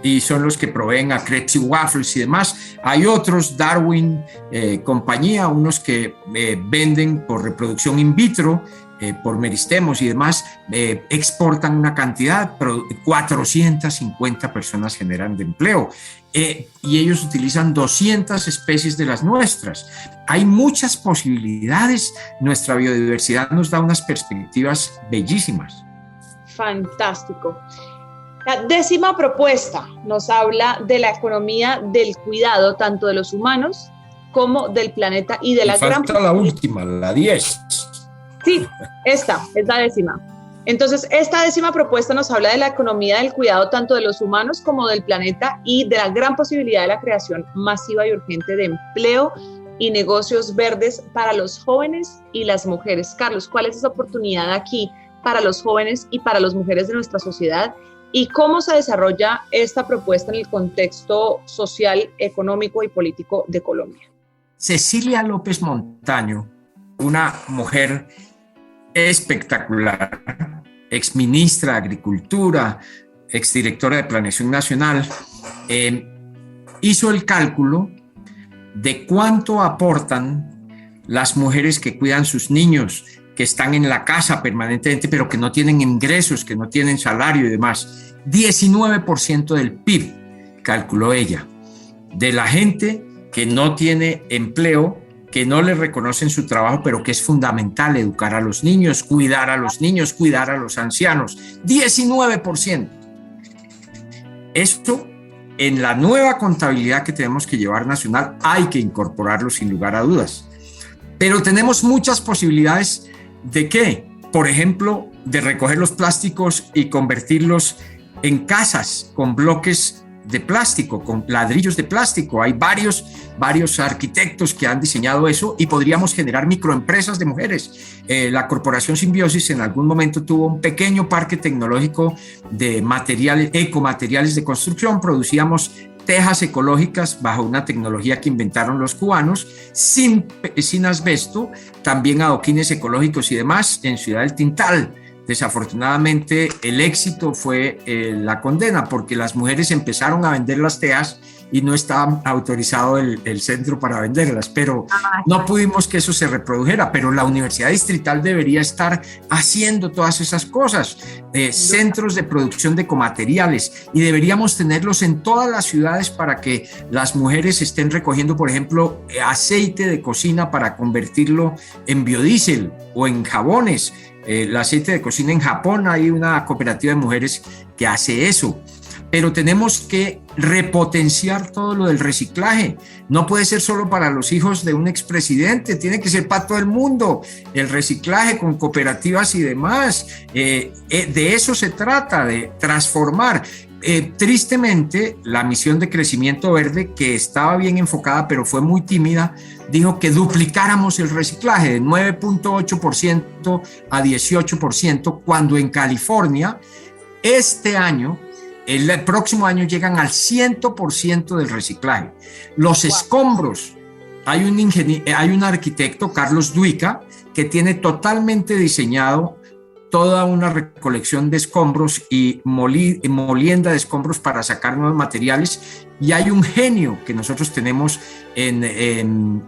Speaker 4: y son los que proveen a Crepes y Waffles y demás. Hay otros, Darwin compañía, unos que venden por reproducción in vitro, por meristemos y demás, exportan una cantidad, 450 personas generan de empleo y ellos utilizan 200 especies de las nuestras. Hay muchas posibilidades, nuestra biodiversidad nos da unas perspectivas bellísimas.
Speaker 3: Fantástico. La 10ª propuesta nos habla de la economía del cuidado tanto de los humanos como del planeta y de la gran...
Speaker 4: Falta la última, la 10.
Speaker 3: Sí, esta es la 10ª. Entonces, esta 10ª propuesta nos habla de la economía del cuidado tanto de los humanos como del planeta y de la gran posibilidad de la creación masiva y urgente de empleo y negocios verdes para los jóvenes y las mujeres. Carlos, ¿cuál es esa oportunidad aquí para los jóvenes y para las mujeres de nuestra sociedad? ¿Y cómo se desarrolla esta propuesta en el contexto social, económico y político de Colombia?
Speaker 4: Cecilia López Montaño, una mujer espectacular, exministra de Agricultura, exdirectora de Planeación Nacional, hizo el cálculo de cuánto aportan las mujeres que cuidan sus niños, que están en la casa permanentemente, pero que no tienen ingresos, que no tienen salario y demás. 19% del PIB, calculó ella, de la gente que no tiene empleo, que no le reconocen su trabajo, pero que es fundamental educar a los niños, cuidar a los ancianos. 19%. Esto, en la nueva contabilidad que tenemos que llevar nacional, hay que incorporarlo sin lugar a dudas. Pero tenemos muchas posibilidades de ¿qué? Por ejemplo, de recoger los plásticos y convertirlos en casas con bloques de plástico, con ladrillos de plástico. Hay varios arquitectos que han diseñado eso y podríamos generar microempresas de mujeres. La Corporación Simbiosis en algún momento tuvo un pequeño parque tecnológico de materiales, ecomateriales de construcción. Producíamos tejas ecológicas bajo una tecnología que inventaron los cubanos, sin asbesto, también adoquines ecológicos y demás en Ciudad del Tintal. Desafortunadamente el éxito fue la condena, porque las mujeres empezaron a vender las tejas y no estaba autorizado el centro para venderlas, pero no pudimos que eso se reprodujera. Pero la Universidad Distrital debería estar haciendo todas esas cosas, centros de producción de ecomateriales, y deberíamos tenerlos en todas las ciudades para que las mujeres estén recogiendo, por ejemplo, aceite de cocina para convertirlo en biodiesel o en jabones. El aceite de cocina en Japón, hay una cooperativa de mujeres que hace eso. Pero tenemos que repotenciar todo lo del reciclaje. No puede ser solo para los hijos de un expresidente, tiene que ser para todo el mundo. El reciclaje con cooperativas y demás. De eso se trata, de transformar. Tristemente, la misión de crecimiento verde, que estaba bien enfocada, pero fue muy tímida, dijo que duplicáramos el reciclaje de 9.8% a 18%, cuando en California, este año, el próximo año llegan al 100% del reciclaje. Los escombros, hay un arquitecto, Carlos Duica, que tiene totalmente diseñado toda una recolección de escombros y molienda de escombros para sacar nuevos materiales, y hay un genio que nosotros tenemos en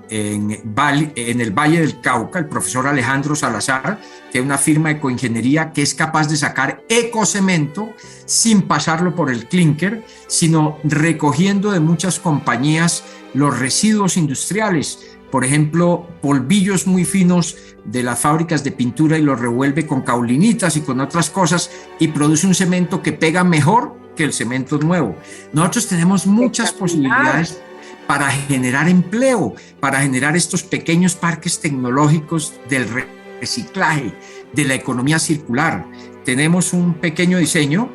Speaker 4: el Valle del Cauca, el profesor Alejandro Salazar, que es una firma de ecoingeniería que es capaz de sacar ecocemento sin pasarlo por el clinker, sino recogiendo de muchas compañías los residuos industriales. Por ejemplo, polvillos muy finos de las fábricas de pintura, y los revuelve con caulinitas y con otras cosas y produce un cemento que pega mejor que el cemento nuevo. Nosotros tenemos muchas posibilidades para generar empleo, para generar estos pequeños parques tecnológicos del reciclaje, de la economía circular. Tenemos un pequeño diseño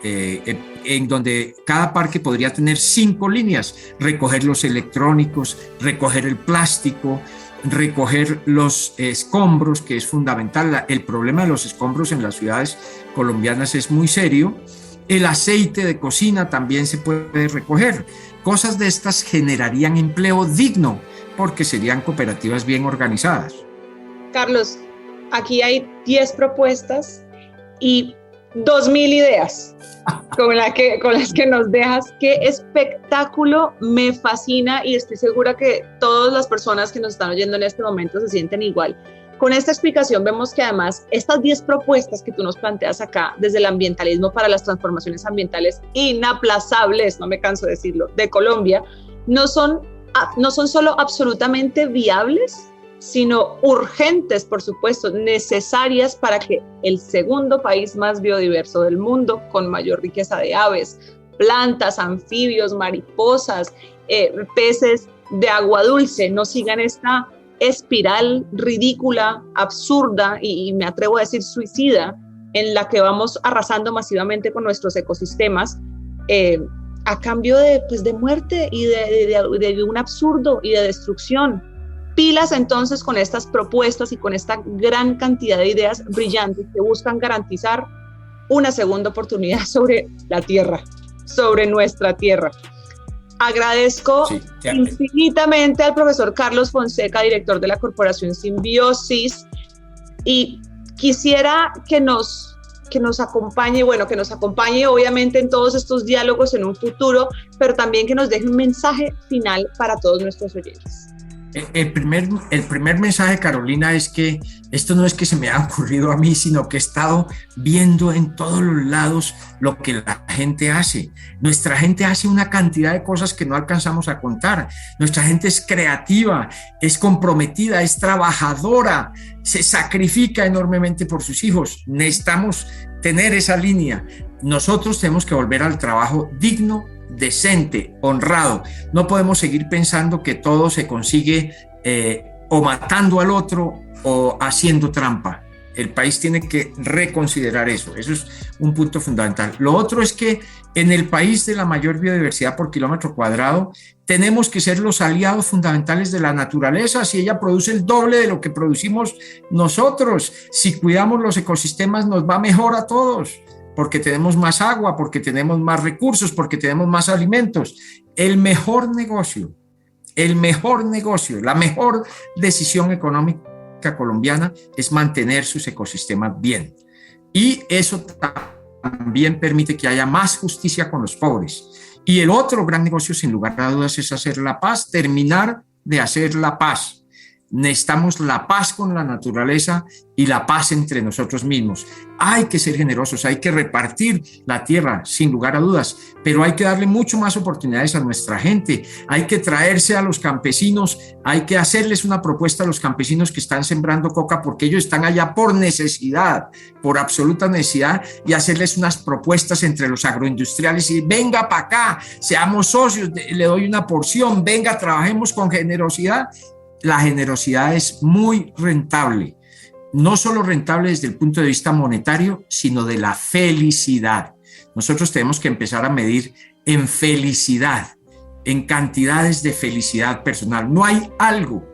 Speaker 4: en donde cada parque podría tener 5 líneas: recoger los electrónicos, recoger el plástico, recoger los escombros, que es fundamental. El problema de los escombros en las ciudades colombianas es muy serio. El aceite de cocina también se puede recoger. Cosas de estas generarían empleo digno porque serían cooperativas bien organizadas.
Speaker 3: Carlos, aquí hay 10 propuestas y 2.000 ideas con las que nos dejas. ¡Qué espectáculo! Me fascina y estoy segura que todas las personas que nos están oyendo en este momento se sienten igual. Con esta explicación vemos que además estas 10 propuestas que tú nos planteas acá desde el ambientalismo para las transformaciones ambientales inaplazables, no me canso de decirlo, de Colombia, no son solo absolutamente viables, sino urgentes, por supuesto, necesarias para que el segundo país más biodiverso del mundo, con mayor riqueza de aves, plantas, anfibios, mariposas, peces de agua dulce, no sigan esta espiral ridícula, absurda y me atrevo a decir suicida, en la que vamos arrasando masivamente con nuestros ecosistemas a cambio de muerte y de un absurdo y de destrucción. Pilas entonces con estas propuestas y con esta gran cantidad de ideas brillantes que buscan garantizar una segunda oportunidad sobre la tierra, sobre nuestra tierra. Agradezco infinitamente al profesor Carlos Fonseca, director de la Corporación Simbiosis, y quisiera que nos acompañe obviamente en todos estos diálogos en un futuro, pero también que nos deje un mensaje final para todos nuestros oyentes.
Speaker 4: El primer mensaje, Carolina, es que esto no es que se me ha ocurrido a mí, sino que he estado viendo en todos los lados lo que la gente hace. Nuestra gente hace una cantidad de cosas que no alcanzamos a contar. Nuestra gente es creativa, es comprometida, es trabajadora, se sacrifica enormemente por sus hijos. Necesitamos tener esa línea. Nosotros tenemos que volver al trabajo digno, decente, honrado. No podemos seguir pensando que todo se consigue o matando al otro o haciendo trampa. El país tiene que reconsiderar eso. Eso es un punto fundamental. Lo otro es que en el país de la mayor biodiversidad por kilómetro cuadrado tenemos que ser los aliados fundamentales de la naturaleza. Si ella produce el doble de lo que producimos nosotros, si cuidamos los ecosistemas nos va mejor a todos, porque tenemos más agua, porque tenemos más recursos, porque tenemos más alimentos. El mejor negocio, la mejor decisión económica colombiana es mantener sus ecosistemas bien. Y eso también permite que haya más justicia con los pobres. Y el otro gran negocio, sin lugar a dudas, es hacer la paz, terminar de hacer la paz. Necesitamos la paz con la naturaleza y la paz entre nosotros mismos. Hay que ser generosos, hay que repartir la tierra sin lugar a dudas, pero hay que darle mucho más oportunidades a nuestra gente. Hay que traerse a los campesinos, hay que hacerles una propuesta a los campesinos que están sembrando coca porque ellos están allá por necesidad, por absoluta necesidad, y hacerles unas propuestas entre los agroindustriales y venga para acá, seamos socios, le doy una porción, venga, trabajemos con generosidad. La generosidad es muy rentable, no solo rentable desde el punto de vista monetario, sino de la felicidad. Nosotros tenemos que empezar a medir en felicidad, en cantidades de felicidad personal. No hay algo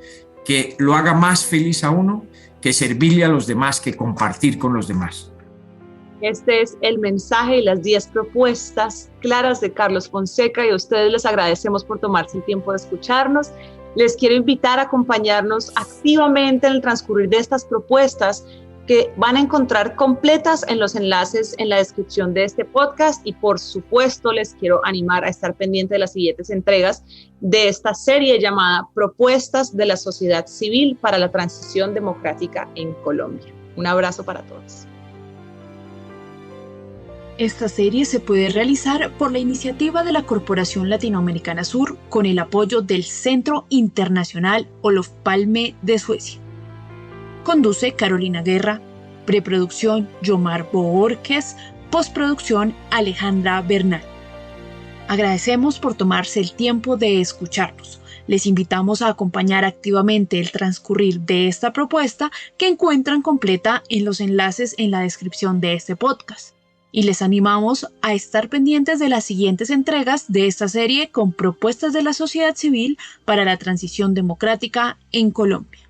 Speaker 4: que lo haga más feliz a uno que servirle a los demás, que compartir con los demás.
Speaker 3: Este es el mensaje y las 10 propuestas claras de Carlos Fonseca, y a ustedes les agradecemos por tomarse el tiempo de escucharnos. Les quiero invitar a acompañarnos activamente en el transcurrir de estas propuestas que van a encontrar completas en los enlaces en la descripción de este podcast, y por supuesto les quiero animar a estar pendiente de las siguientes entregas de esta serie llamada Propuestas de la Sociedad Civil para la Transición Democrática en Colombia. Un abrazo para todos.
Speaker 2: Esta serie se puede realizar por la iniciativa de la Corporación Latinoamericana Sur con el apoyo del Centro Internacional Olof Palme de Suecia. Conduce Carolina Guerra, preproducción Yomar Boorques, postproducción Alejandra Bernal. Agradecemos por tomarse el tiempo de escucharnos. Les invitamos a acompañar activamente el transcurrir de esta propuesta, que encuentran completa en los enlaces en la descripción de este podcast. Y les animamos a estar pendientes de las siguientes entregas de esta serie con propuestas de la sociedad civil para la transición democrática en Colombia.